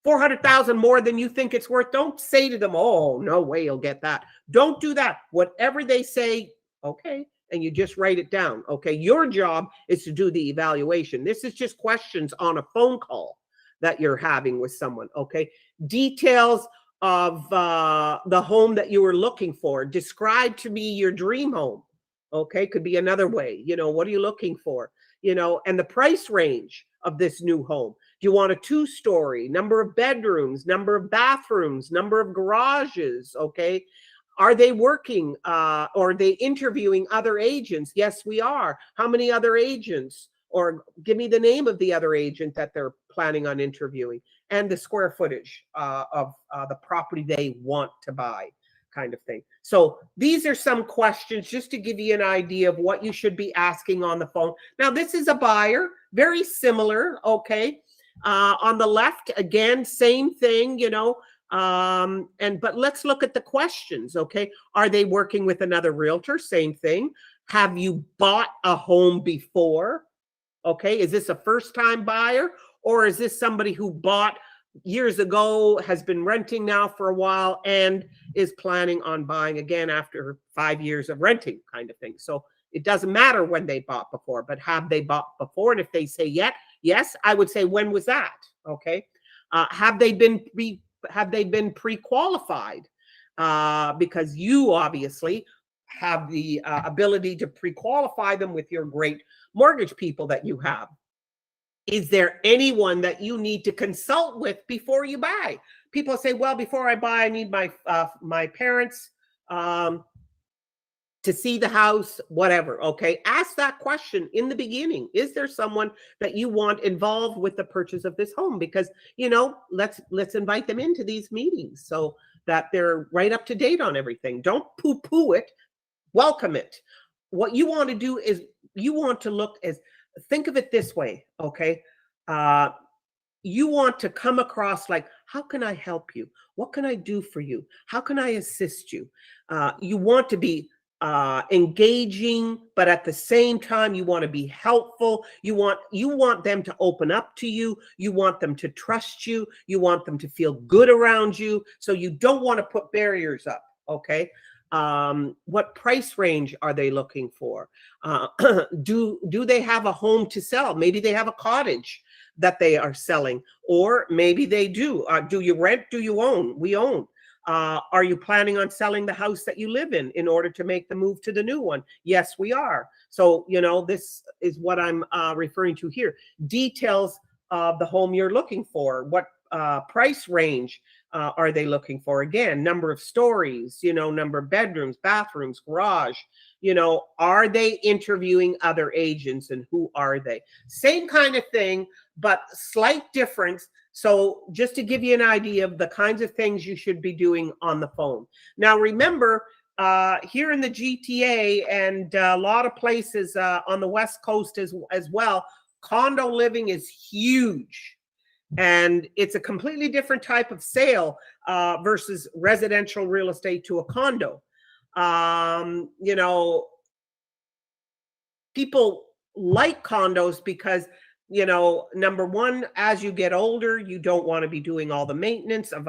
400,000 more than you think it's worth, don't say to them, oh, no way you'll get that. Don't do that. Whatever they say, okay. And you just write it down. Okay. Your job is to do the evaluation. This is just questions on a phone call that you're having with someone. Okay. Details of the home that you were looking for. Describe to me your dream home. Okay, could be another way. What are you looking for? And the price range of this new home. Do you want a 2-story? Number of bedrooms, number of bathrooms, number of garages? Okay. Are they working or are they interviewing other agents? Yes, we are. How many other agents? Or give me the name of the other agent that they're planning on interviewing, and the square footage of the property they want to buy, kind of thing. So these are some questions just to give you an idea of what you should be asking on the phone. Now, this is a buyer, very similar, okay? On the left, again, same thing, you know, but let's look at the questions, okay? Are they working with another realtor? Same thing. Have you bought a home before? Okay, is this a first-time buyer, or is this somebody who bought years ago, has been renting now for a while, and is planning on buying again after 5 years of renting, kind of thing? So it doesn't matter when they bought before, but have they bought before? And if they say yes, I would say, when was that? Okay, have they been pre-qualified? Because you obviously have the ability to pre-qualify them with your great mortgage people that you have. Is there anyone that you need to consult with before you buy? People say, well, before I buy, I need my parents to see the house, whatever. Okay, ask that question in the beginning. Is there someone that you want involved with the purchase of this home? Because, you know, let's invite them into these meetings so that they're right up to date on everything. Don't poo-poo it. Welcome it. What you want to do is you want to think of it this way, okay? You want to come across like, how can I help you? What can I do for you? How can I assist you? You want to be engaging, but at the same time, you want to be helpful. You want them to open up to you. You want them to trust you. You want them to feel good around you. So you don't want to put barriers up, okay? What price range are they looking for? Do they have a home to sell? Maybe they have a cottage that they are selling, or maybe they do. Do you rent? Do you own? We own. Are you planning on selling the house that you live in order to make the move to the new one? Yes, we are. So, you know, this is what I'm referring to here. Details of the home you're looking for. What price range are they looking for? Again, number of stories, you know, number of bedrooms, bathrooms, garage, you know, are they interviewing other agents, and who are they? Same kind of thing, but slight difference. So just to give you an idea of the kinds of things you should be doing on the phone. Now, remember, here in the GTA and a lot of places on the West Coast as well, condo living is huge. And it's a completely different type of sale versus residential real estate to a condo. You know, people like condos because, you know, number one, as you get older, you don't want to be doing all the maintenance of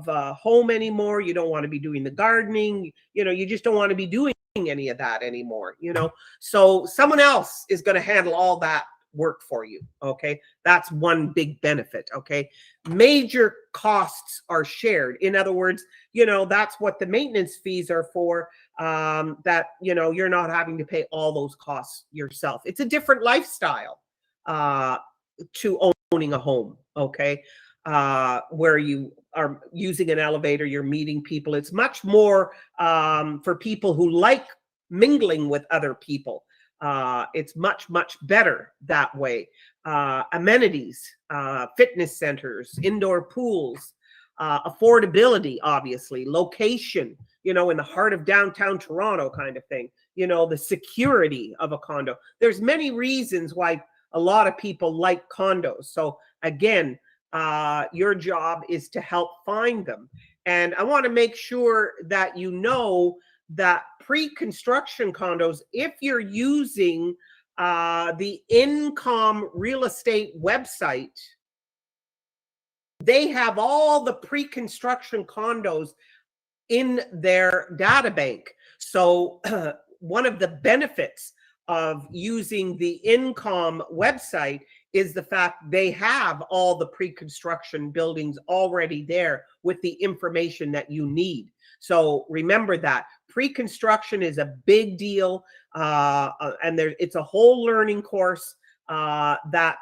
a home anymore. You don't want to be doing the gardening. You know, you just don't want to be doing any of that anymore, you know. So someone else is going to handle all that work for you. Okay, that's one big benefit. Okay, major costs are shared. In other words, you know, that's what the maintenance fees are for, that, you know, you're not having to pay all those costs yourself. It's a different lifestyle to owning a home. Okay, where you are using an elevator, you're meeting people. It's much more for people who like mingling with other people. It's much better that way. Amenities, fitness centers, indoor pools, affordability, obviously, location, you know, in the heart of downtown Toronto, kind of thing, you know, the security of a condo. There's many reasons why a lot of people like condos. So again, your job is to help find them. And I want to make sure that you know that pre-construction condos, if you're using the Income Real Estate website, they have all the pre-construction condos in their data bank. So one of the benefits of using the Income website is the fact they have all the pre-construction buildings already there with the information that you need. So remember that pre-construction is a big deal, and it's a whole learning course that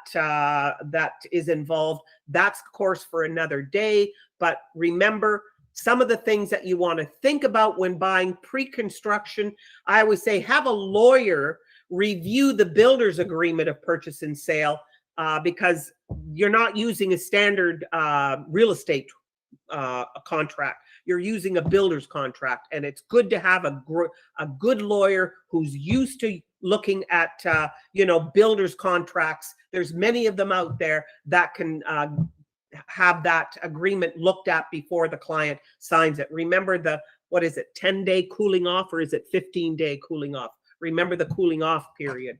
is involved. That's the course for another day. But remember, some of the things that you want to think about when buying pre-construction. I always say have a lawyer review the builder's agreement of purchase and sale, because you're not using a standard real estate contract. You're using a builder's contract, and it's good to have a good lawyer who's used to looking at builder's contracts. There's many of them out there that can have that agreement looked at before the client signs it. Remember the, what is it, 10-day cooling off, or is it 15-day cooling off? Remember the cooling off period.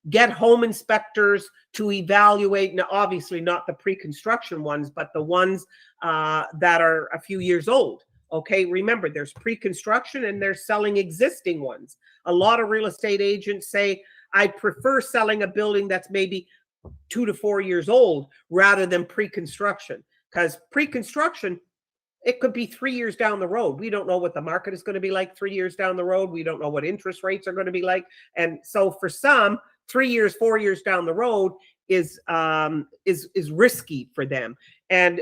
Get home inspectors to evaluate, now obviously not the pre-construction ones, but the ones that are a few years old. Okay, remember there's pre-construction and they're selling existing ones. A lot of real estate agents say, I prefer selling a building that's maybe 2 to 4 years old rather than pre-construction, because pre-construction, it could be 3 years down the road. We don't know what the market is going to be like 3 years down the road. We don't know what interest rates are going to be like. And so for some, 3 years, 4 years down the road is risky for them. And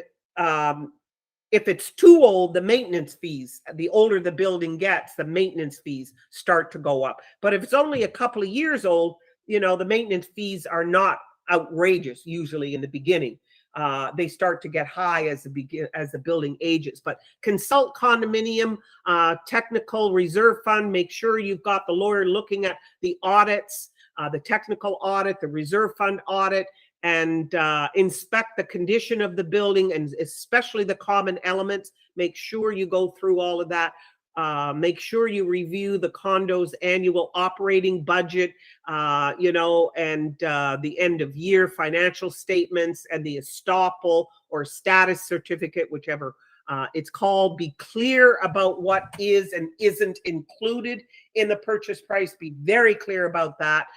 if it's too old, the maintenance fees, the older the building gets, the maintenance fees start to go up. But if it's only a couple of years old, the maintenance fees are not outrageous usually in the beginning. They start to get high as the building ages. But consult condominium, technical reserve fund. Make sure you've got the lawyer looking at the audits, the technical audit, the reserve fund audit, and inspect the condition of the building, and especially the common elements. Make sure you go through all of that. Make sure you review the condo's annual operating budget, and the end of year financial statements and the estoppel or status certificate, whichever it's called. Be clear about what is and isn't included in the purchase price. Be very clear about that.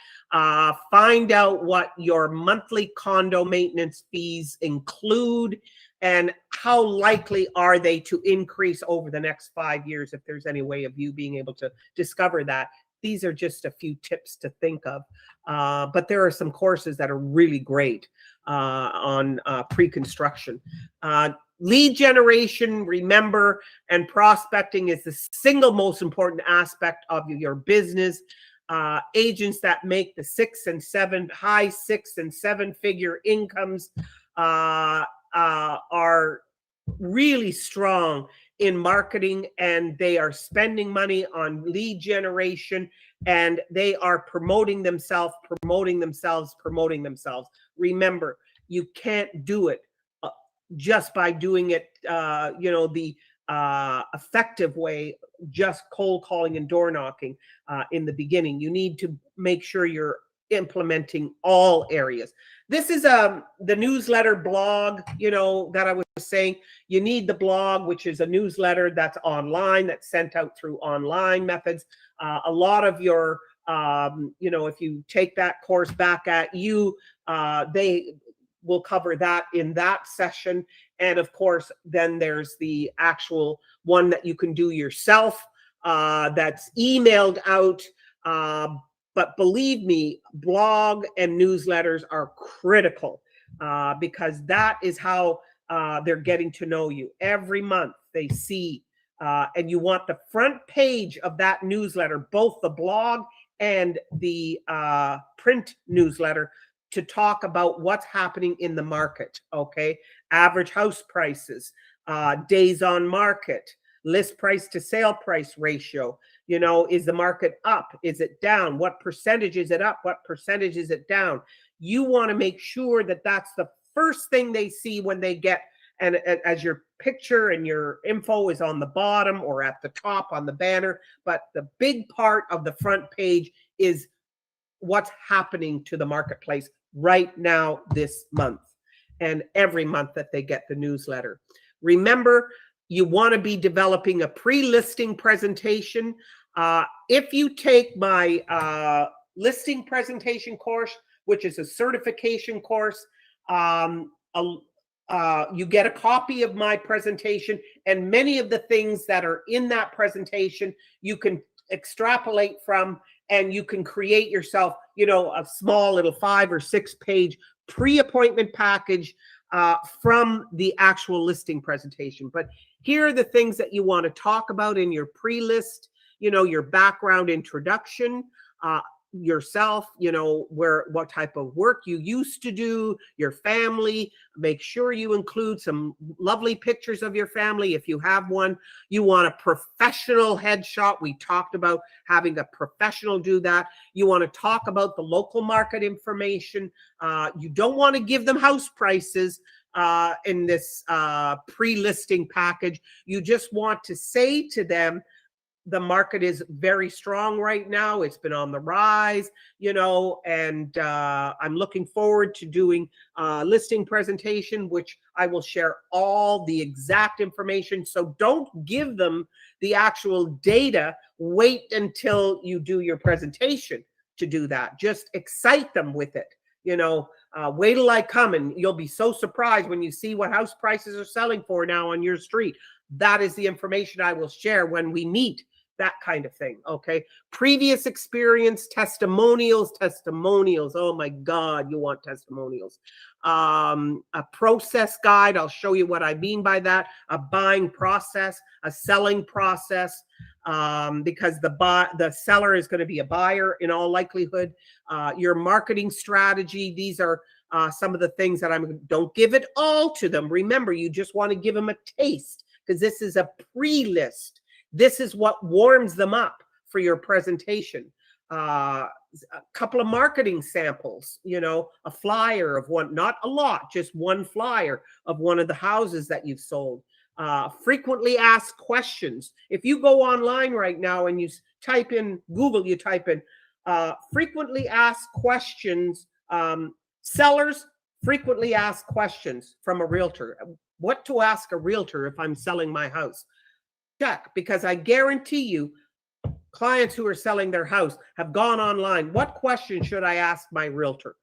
Find out what your monthly condo maintenance fees include, and how likely are they to increase over the next 5 years, if there's any way of you being able to discover that. These are just a few tips to think of. But there are some courses that are really great on pre-construction. Lead generation, remember, and prospecting is the single most important aspect of your business. Agents that make the high 6 and 7 figure incomes are really strong in marketing, and they are spending money on lead generation, and they are promoting themselves. Remember, you can't do it just by doing it, the effective way, just cold calling and door knocking in the beginning. You need to make sure you're implementing all areas. This is the newsletter blog, that I was saying. You need the blog, which is a newsletter that's online, that's sent out through online methods. A lot of your, if you take that course Back at You, they will cover that in that session. And of course, then there's the actual one that you can do yourself, that's emailed out. But believe me, blog and newsletters are critical, because that is how they're getting to know you. Every month they see, and you want the front page of that newsletter, both the blog and the print newsletter, to talk about what's happening in the market. Okay, average house prices, days on market, list price to sale price ratio. Is the market up? Is it down? What percentage is it up? What percentage is it down? You want to make sure that that's the first thing they see when they get, and as your picture and your info is on the bottom or at the top on the banner. But the big part of the front page is what's happening to the marketplace right now, this month, and every month that they get the newsletter. Remember, you want to be developing a pre-listing presentation. If you take my listing presentation course, which is a certification course, you get a copy of my presentation, and many of the things that are in that presentation you can extrapolate from, and you can create yourself, a small little 5 or 6 page pre-appointment package from the actual listing presentation. But Here are the things that you want to talk about in your pre-list, your background introduction, yourself, what type of work you used to do, your family. Make sure you include some lovely pictures of your family if you have one. You want a professional headshot. We talked about having a professional do that. You want to talk about the local market information. You don't want to give them house prices in this pre-listing package. You just want to say to them, the market is very strong right now. It's been on the rise, and I'm looking forward to doing a listing presentation, which I will share all the exact information. So don't give them the actual data. Wait until you do your presentation to do that. Just excite them with it. Wait till I come, and you'll be so surprised when you see what house prices are selling for now on your street. That is the information I will share when we meet. That kind of thing. Okay. Previous experience, testimonials. Oh my God, you want testimonials. A process guide. I'll show you what I mean by that. A buying process, a selling process, because the seller is going to be a buyer in all likelihood. Your marketing strategy. These are some of the things that don't give it all to them. Remember, you just want to give them a taste, because this is a pre-list. This is what warms them up for your presentation. A couple of marketing samples, a flyer of one, not a lot, just one flyer of one of the houses that you've sold. Frequently asked questions. If you go online right now and you type in Google, you type in frequently asked questions, sellers frequently asked questions from a realtor. What to ask a realtor if I'm selling my house? Check, because I guarantee you clients who are selling their house have gone online. What question should I ask my realtor?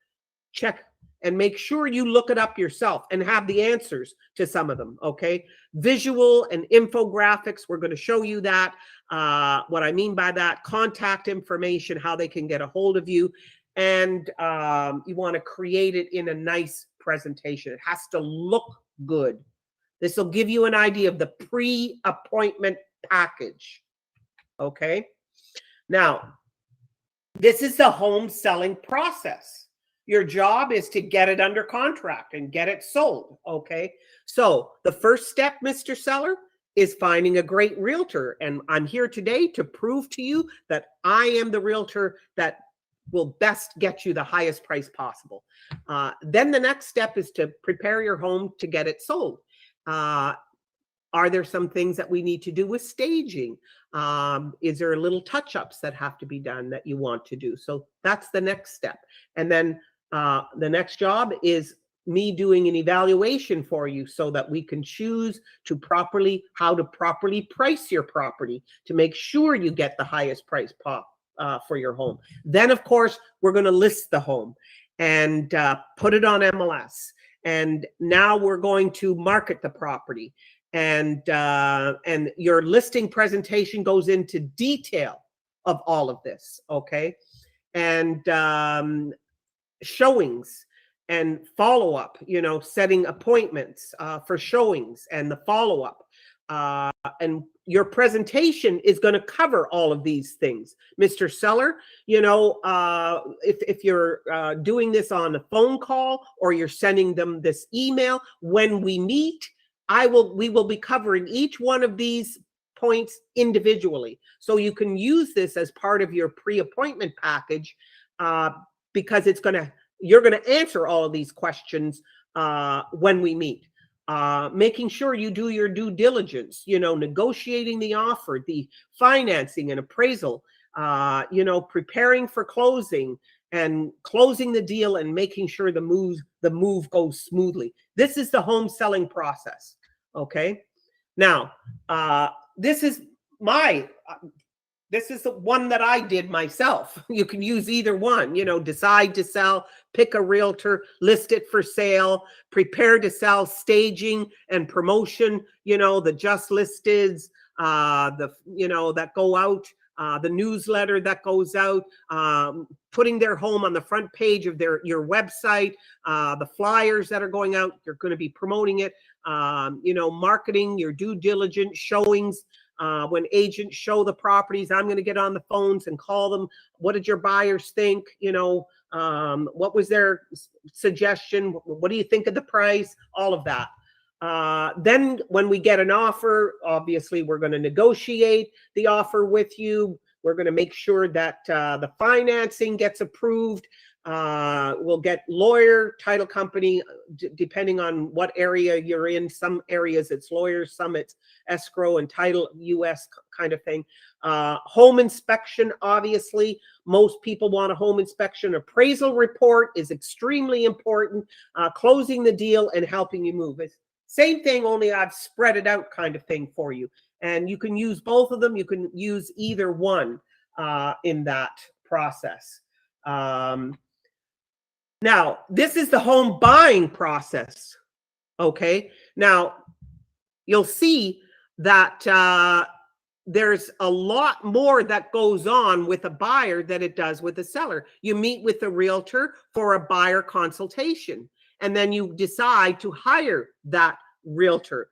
Check and make sure you look it up yourself and have the answers to some of them. Okay. Visual and infographics. We're going to show you that. What I mean by that, contact information, how they can get a hold of you. And you want to create it in a nice presentation. It has to look good. This will give you an idea of the pre-appointment package. Okay. Now, this is the home selling process. Your job is to get it under contract and get it sold. Okay. So the first step, Mr. Seller, is finding a great realtor. And I'm here today to prove to you that I am the realtor that will best get you the highest price possible. Then the next step is to prepare your home to get it sold. Are there some things that we need to do with staging? Is there little touch-ups that have to be done that you want to do? So that's the next step. And then the next job is me doing an evaluation for you so that we can choose how to properly price your property to make sure you get the highest price for your home. Then, of course, we're going to list the home and put it on MLS. And now we're going to market the property, and your listing presentation goes into detail of all of this. Okay. And showings and follow-up, setting appointments for showings and the follow-up. And your presentation is going to cover all of these things. Mr. Seller, if you're doing this on a phone call or you're sending them this email, when we meet, we will be covering each one of these points individually. So you can use this as part of your pre-appointment package, because you're going to answer all of these questions when we meet. Making sure you do your due diligence, negotiating the offer, the financing and appraisal, preparing for closing and closing the deal and making sure the move goes smoothly. This is the home selling process. Okay. Now, this is the one that I did myself. You can use either one, decide to sell, pick a realtor, list it for sale, prepare to sell, staging and promotion, the just listeds, that go out, the newsletter that goes out, putting their home on the front page of your website, the flyers that are going out, you're going to be promoting it, marketing, your due diligence, showings. When agents show the properties, I'm going to get on the phones and call them. What did your buyers think? What was their suggestion? What do you think of the price? All of that. Then when we get an offer, obviously we're going to negotiate the offer with you. We're going to make sure that the financing gets approved. We'll get lawyer, title company, depending on what area you're in. Some areas it's lawyers, some it's escrow and title, US kind of thing. Home inspection, obviously. Most people want a home inspection. Appraisal report is extremely important. Closing the deal and helping you move. It's same thing, only I've spread it out kind of thing for you. And you can use both of them. You can use either one in that process. Now, this is the home buying process. Okay. Now, you'll see that there's a lot more that goes on with a buyer than it does with a seller. You meet with the realtor for a buyer consultation, and then you decide to hire that realtor.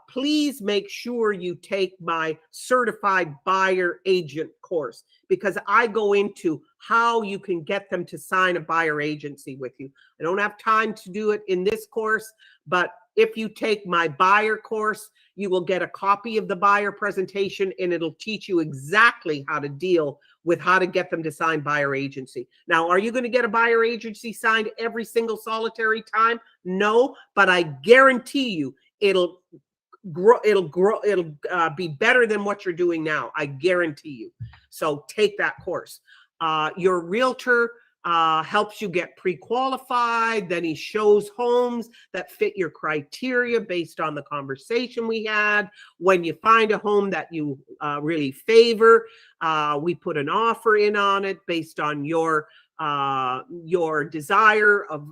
Please make sure you take my certified buyer agent course, because I go into how you can get them to sign a buyer agency with you. I don't have time to do it in this course, but if you take my buyer course, you will get a copy of the buyer presentation, and it'll teach you exactly how to deal with how to get them to sign buyer agency. Now, are you going to get a buyer agency signed every single solitary time? No, but I guarantee you it'll be better than what you're doing now. I guarantee you. So take that course. Your realtor helps you get pre-qualified. Then he shows homes that fit your criteria based on the conversation we had. When you find a home that you really favor, we put an offer in on it based on your desire of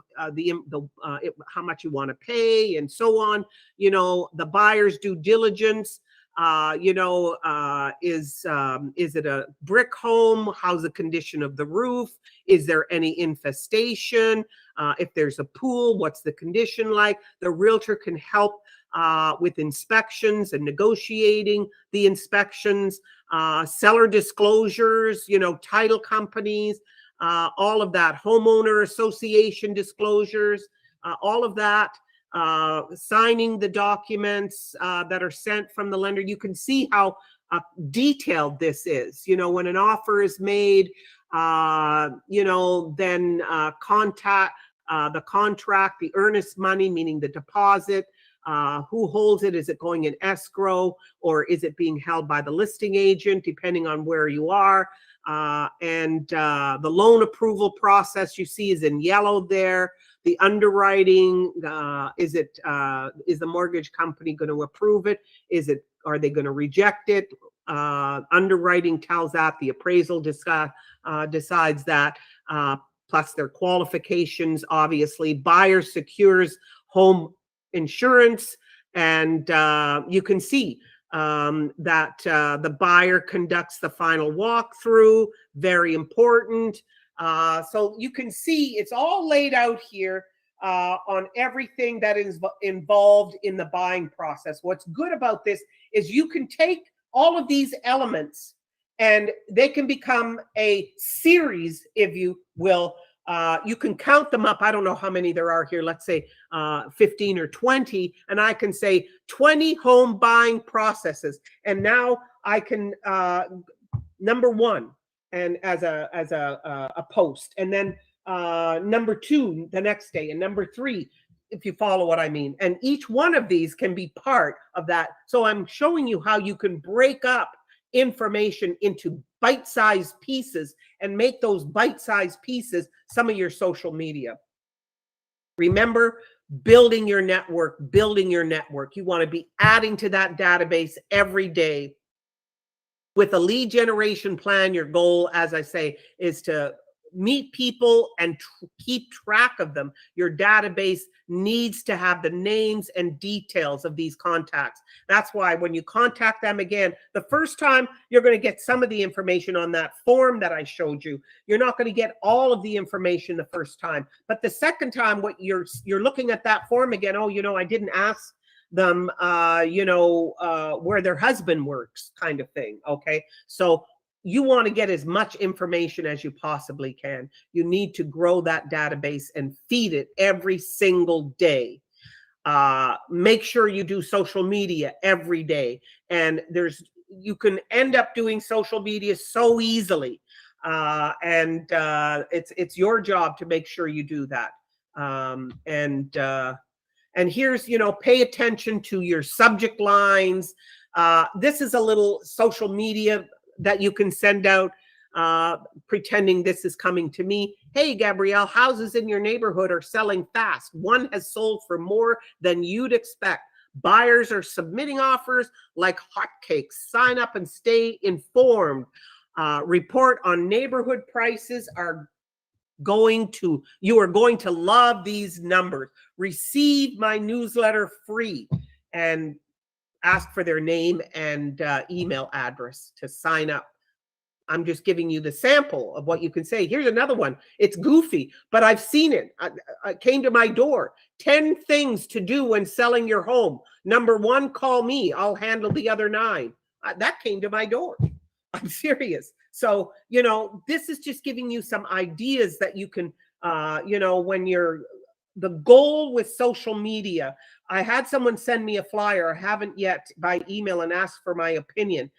how much you want to pay and so on. The buyer's due diligence. Is it a brick home? How's the condition of the roof? Is there any infestation? If there's a pool, what's the condition like? The realtor can help with inspections and negotiating the inspections, seller disclosures, title companies, all of that, homeowner association disclosures, all of that. Signing the documents that are sent from the lender. You can see how detailed this is. When an offer is made, then contact the contract, the earnest money, meaning the deposit, who holds it. Is it going in escrow, or is it being held by the listing agent, depending on where you are? And the loan approval process you see is in yellow there. The underwriting, is the mortgage company going to approve it? Are they going to reject it? Underwriting tells that. The appraisal decides that, plus their qualifications, obviously. Buyer secures home insurance, and you can see that the buyer conducts the final walkthrough. Very important. So you can see it's all laid out here on everything that is involved in the buying process. What's good about this is you can take all of these elements and they can become a series, if you will. You can count them up. I don't know how many there are here. Let's say 15 or 20. And I can say 20 home buying processes. And now I can, number one, and as a post, and then number two the next day, and number three, if you follow what I mean. And each one of these can be part of that. So I'm showing you how you can break up information into bite-sized pieces and make those bite-sized pieces some of your social media. Remember, building your network. You want to be adding to that database every day. With a lead generation plan, your goal, as I say, is to meet people and keep track of them. Your database needs to have the names and details of these contacts. That's why when you contact them again, the first time you're going to get some of the information on that form that I showed you. You're not going to get all of the information the first time, but the second time, what you're looking at that form again. Oh, I didn't ask them, where their husband works, kind of thing. Okay. So you want to get as much information as you possibly can. You need to grow that database and feed it every single day. Make sure you do social media every day. And you can end up doing social media so easily. It's your job to make sure you do that. And here's, pay attention to your subject lines. This is a little social media that you can send out, pretending this is coming to me. Hey, Gabrielle, houses in your neighborhood are selling fast. One has sold for more than you'd expect. Buyers are submitting offers like hotcakes. Sign up and stay informed. Report on neighborhood prices. You are going to love these numbers. Receive my newsletter free, and ask for their name and email address to sign up. I'm just giving you the sample of what you can say. Here's another one. It's goofy, but I've seen it. It came to my door. 10 things to do when selling your home. Number 1, call me. I'll handle the other 9. That came to my door. I'm serious. So, this is just giving you some ideas that you can, the goal with social media. I had someone send me a flyer. I haven't yet, by email, and ask for my opinion.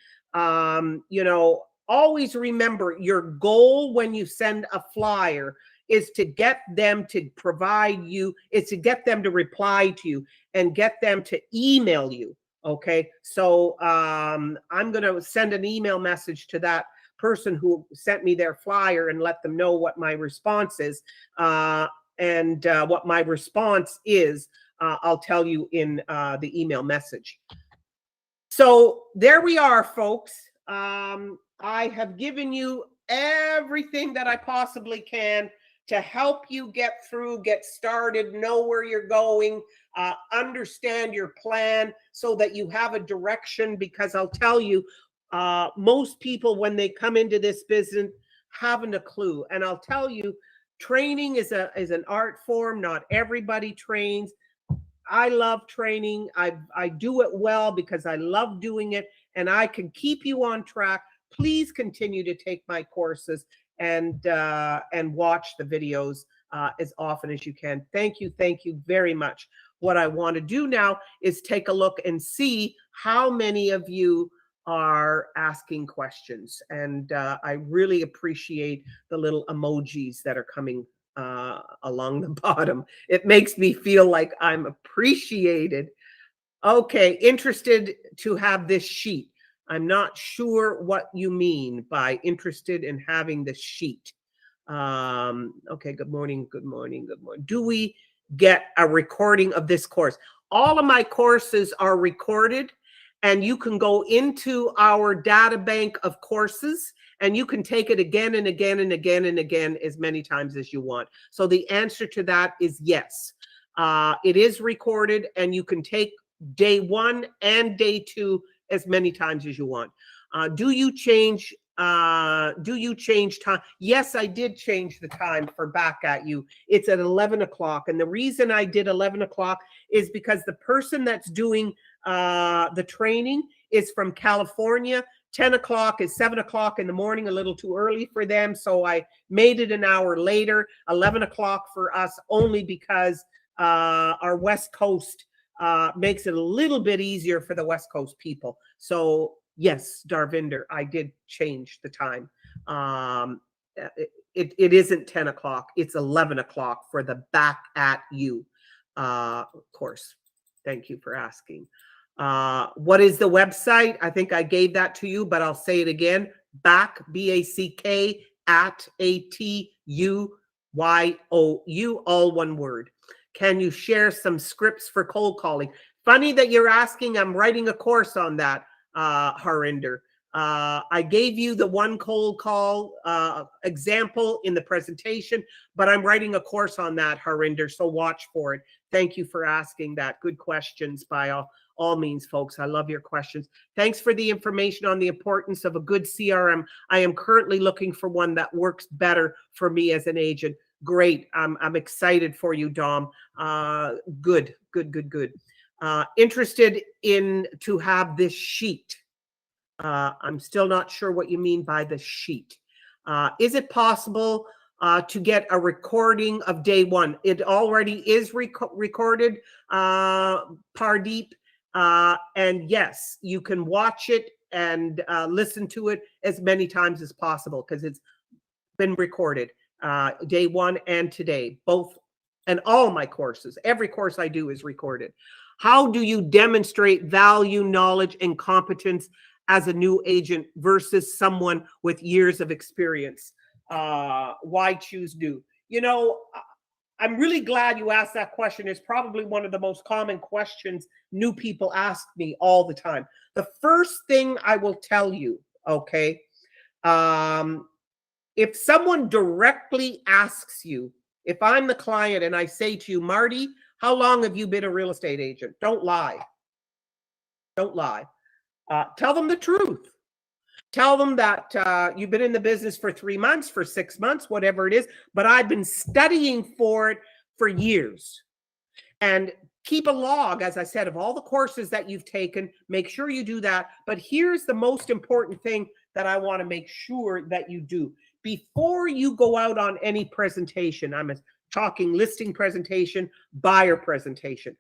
Always remember your goal when you send a flyer is to get them to provide you, is to get them to reply to you and get them to email you. Okay. So I'm going to send an email message to that person who sent me their flyer and let them know what my response is. And what my response is, I'll tell you in the email message. So there we are, folks. I have given you everything that I possibly can to help you get through, get started, know where you're going, understand your plan so that you have a direction, because I'll tell you, most people, when they come into this business, haven't a clue. And I'll tell you, training is an art form. Not everybody trains. I love training. I do it well because I love doing it, and I can keep you on track. Please continue to take my courses and watch the videos as often as you can. Thank you very much. What I want to do now is take a look and see how many of you are asking questions, and I really appreciate the little emojis that are coming along the bottom. It makes me feel like I'm appreciated. Okay, interested to have this sheet. I'm not sure what you mean by interested in having the sheet. Okay, good morning. Do we get a recording of this course? All of my courses are recorded, and you can go into our data bank of courses and you can take it again and again and again and again as many times as you want. So the answer to that is yes. It is recorded, and you can take day 1 and day 2 as many times as you want. Do you change time? Yes, I did change the time for Back at You. It's at 11 o'clock. And the reason I did 11 o'clock is because the person that's doing the training is from California. 10 o'clock is 7 o'clock in the morning, a little too early for them. So I made it an hour later, 11 o'clock for us, only because our West Coast makes it a little bit easier for the West Coast people. So yes, Darvinder, I did change the time. It isn't 10 o'clock. It's 11 o'clock for the Back at You course. Thank you for asking. What is the website? I think I gave that to you, but I'll say it again. Back, BACK, at ATUYOU, all one word. Can you share some scripts for cold calling? Funny that you're asking. I'm writing a course on that, Harinder. I gave you the one cold call example in the presentation, but I'm writing a course on that, Harinder, so watch for it. Thank you for asking that. Good questions by all means, folks. I love your questions. Thanks for the information on the importance of a good CRM. I am currently looking for one that works better for me as an agent. Great. I'm excited for you, Dom. Good. Interested in to have this sheet. I'm still not sure what you mean by the sheet. Is it possible to get a recording of day one? It already is recorded, Pardeep. And yes, you can watch it and listen to it as many times as possible because it's been recorded, day one and today, both, and all my courses. Every course I do is recorded. How do you demonstrate value, knowledge, and competence as a new agent versus someone with years of experience? Why choose new? You know, I'm really glad you asked that question. It's probably one of the most common questions new people ask me all the time. The first thing I will tell you, okay, if someone directly asks you, if I'm the client and I say to you, Marty, how long have you been a real estate agent? Don't lie. Don't lie. Tell them the truth. Tell them that you've been in the business for 3 months, for 6 months, whatever it is, but I've been studying for it for years. And keep a log, as I said, of all the courses that you've taken. Make sure you do that. But here's the most important thing that I want to make sure that you do. Before you go out on any presentation, I'm talking listing presentation, buyer presentation,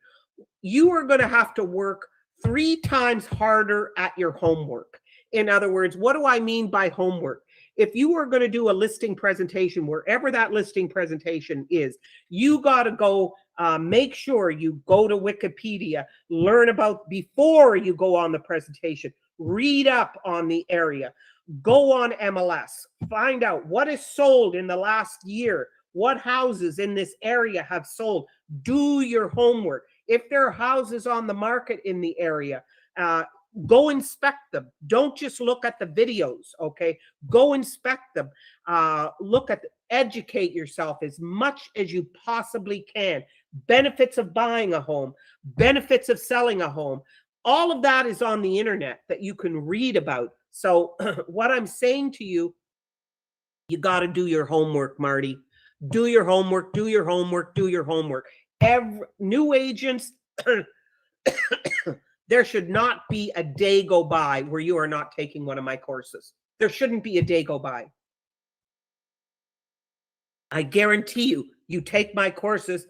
you are going to have to work 3 times harder at your homework. In other words, what do I mean by homework? If you are going to do a listing presentation, wherever that listing presentation is, you got to go make sure you go to Wikipedia, learn about before you go on the presentation, read up on the area, go on MLS, find out what is sold in the last year, what houses in this area have sold. Do your homework. If there are houses on the market in the area, go inspect them. Don't just look at the videos, okay? Go inspect them. Educate yourself as much as you possibly can. Benefits of buying a home, benefits of selling a home. All of that is on the internet that you can read about. So what I'm saying to you, you got to do your homework, Marty. Do your homework, do your homework, do your homework. New agents, there should not be a day go by where you are not taking one of my courses. There shouldn't be a day go by. I guarantee you, you take my courses.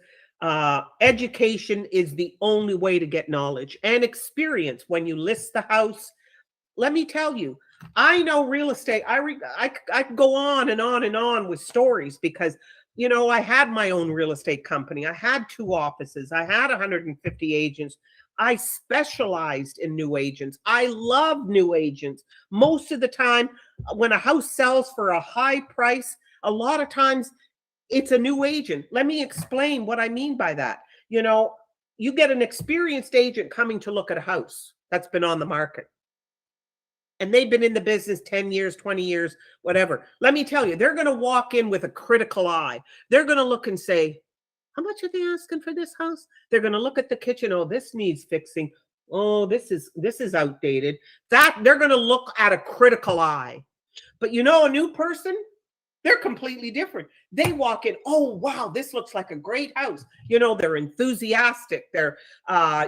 Education is the only way to get knowledge and experience when you list the house. Let me tell you, I know real estate. I could go on and on and on with stories because, you know, I had my own real estate company. I had 2 offices. I had 150 agents. I specialized in new agents. I love new agents. Most of the time, when a house sells for a high price, a lot of times it's a new agent. Let me explain what I mean by that. You know, you get an experienced agent coming to look at a house that's been on the market. And they've been in the business 10 years, 20 years, whatever. Let me tell you, they're going to walk in with a critical eye. They're going to look and say, how much are they asking for this house? They're going to look at the kitchen. Oh, this needs fixing. Oh, this is outdated. That they're going to look at a critical eye. But you know, a new person, they're completely different. They walk in, oh, wow, this looks like a great house. You know, they're enthusiastic. They're,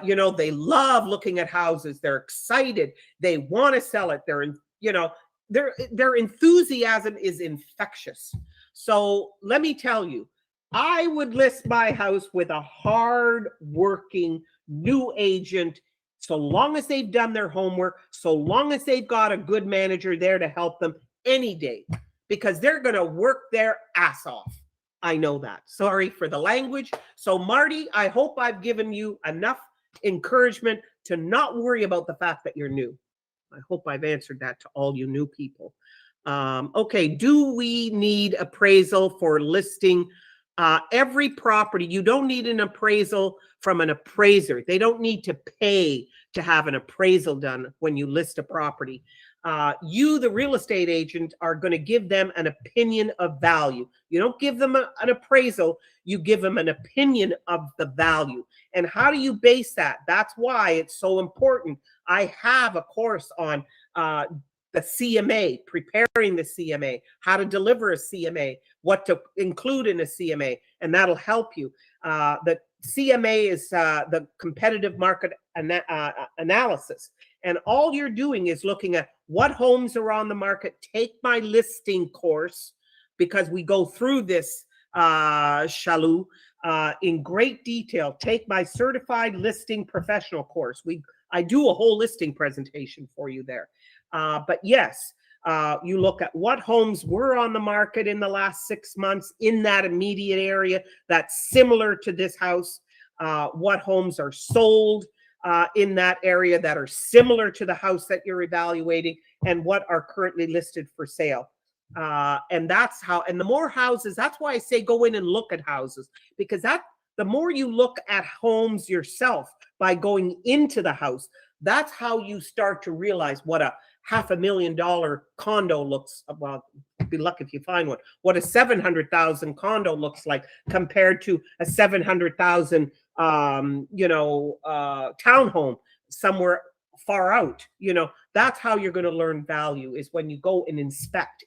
you know, they love looking at houses. They're excited. They want to sell it. They're, you know, their enthusiasm is infectious. So let me tell you, I would list my house with a hard-working new agent, so long as they've done their homework, so long as they've got a good manager there to help them any day, because they're going to work their ass off. I know that. Sorry for the language. So, Marty, I hope I've given you enough encouragement to not worry about the fact that you're new. I hope I've answered that to all you new people. Okay, do we need appraisal for listing every property? You don't need an appraisal from an appraiser. They don't need to pay to have an appraisal done when you list a property. You, the real estate agent, are going to give them an opinion of value. You don't give them an appraisal. You give them an opinion of the value. And how do you base that? That's why it's so important. I have a course on the CMA, preparing the CMA, how to deliver a CMA, what to include in a CMA, and that'll help you. The CMA is the competitive market analysis. And all you're doing is looking at what homes are on the market. Take my listing course, because we go through this, Shalou, in great detail. Take my certified listing professional course. I do a whole listing presentation for you there. But yes, you look at what homes were on the market in the last 6 months in that immediate area that's similar to this house. What homes are sold in that area that are similar to the house that you're evaluating, and what are currently listed for sale. And that's how, and the more houses, that's why I say go in and look at houses, because the more you look at homes yourself by going into the house, that's how you start to realize what a $500,000 condo looks, well, be lucky if you find one, what a 700,000 condo looks like compared to a 700,000 townhome somewhere far out. That's how you're going to learn value, is when you go and inspect.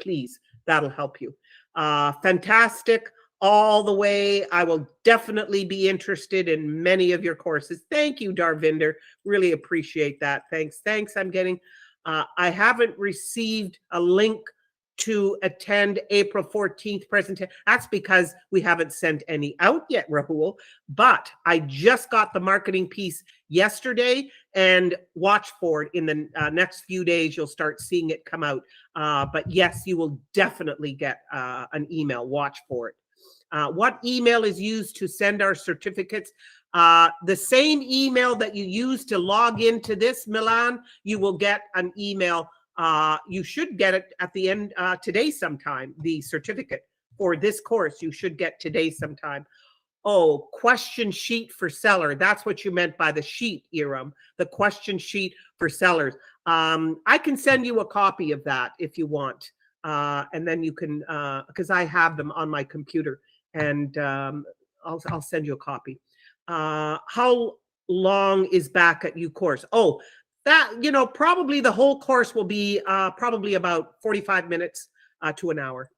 Please, that'll help you. Fantastic. All the way. I will definitely be interested in many of your courses. Thank you, Darvinder. Really appreciate that. Thanks. I'm getting, I haven't received a link to attend April 14th presentation. That's because we haven't sent any out yet, Rahul. But I just got the marketing piece yesterday, and watch for it in the next few days. You'll start seeing it come out. But yes, you will definitely get an email. Watch for it. What email is used to send our certificates? The same email that you use to log into this, Milan, you will get an email. You should get it at the end today sometime. The certificate for this course, you should get today sometime. Oh, question sheet for seller. That's what you meant by the sheet, Iram. The question sheet for sellers. I can send you a copy of that if you want. And then you can, because I have them on my computer, and I'll send you a copy. How long is Back at You course? Oh, that, probably the whole course will be probably about 45 minutes to an hour.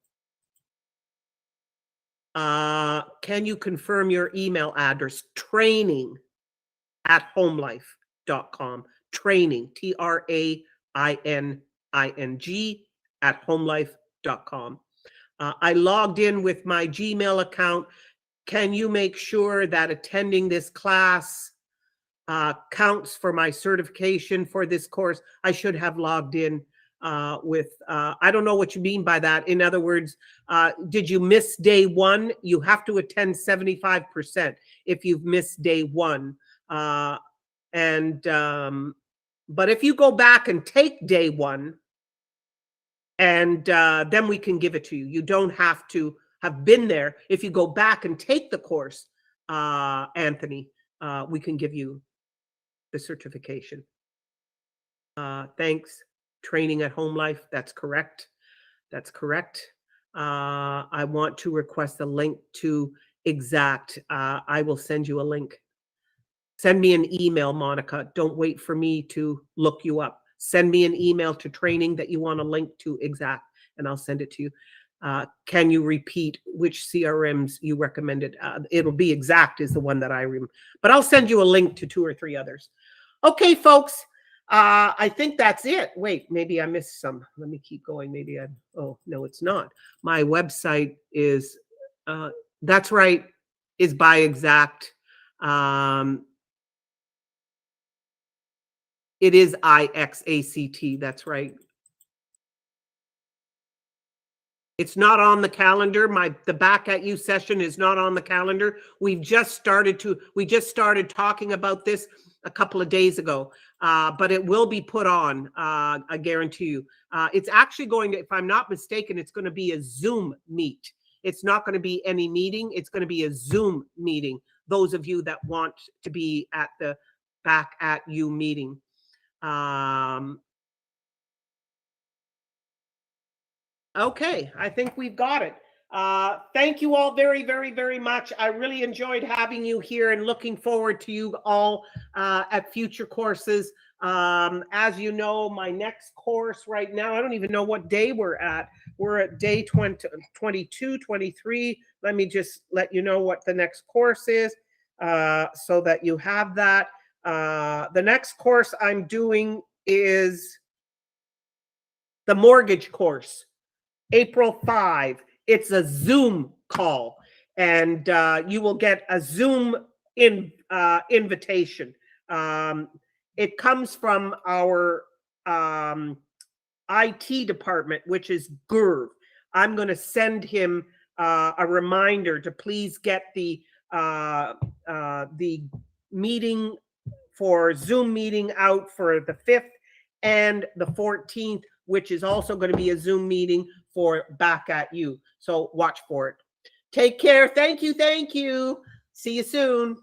Can you confirm your email address? training@homelife.com. Training, TRAINING @homelife.com. I logged in with my Gmail account. Can you make sure that attending this class counts for my certification for this course? I should have logged in with, I don't know what you mean by that. In other words, did you miss day one? You have to attend 75% if you've missed day one. But if you go back and take day one, and then we can give it to you. You don't have to have been there. If you go back and take the course, Anthony, we can give you the certification. Thanks. Training at HomeLife. That's correct. I want to request a link to Exact. I will send you a link. Send me an email, Monica. Don't wait for me to look you up. Send me an email to training that you want a link to Exact, and I'll send it to you. Can you repeat which CRMs you recommended? It'll be Exact is the one that I remember, but I'll send you a link to 2 or 3 others. Okay, folks. I think that's it. Wait, maybe I missed some. Let me keep going. Oh, no, it's not. My website is, that's right, is by Exact. It is IXACT. That's right. It's not on the calendar. The Back at You session is not on the calendar. We just started talking about this a couple of days ago, but it will be put on. I guarantee you. It's actually going to, if I'm not mistaken, it's going to be a Zoom meet. It's not going to be any meeting. It's going to be a Zoom meeting. Those of you that want to be at the Back at You meeting. Okay, I think we've got it. Thank you all very, very, very much. I really enjoyed having you here and looking forward to you all at future courses. As you know, my next course right now, I don't even know what day we're at. We're at day 22, 23. Let me just let you know what the next course is so that you have that. The next course I'm doing is the mortgage course, April 5. It's a Zoom call, and you will get a Zoom invitation. It comes from our IT department, which is Gurv. I'm going to send him a reminder to please get the meeting for Zoom meeting out for the 5th and the 14th, which is also going to be a Zoom meeting for Back at You. So watch for it. Take care. Thank you. Thank you. See you soon.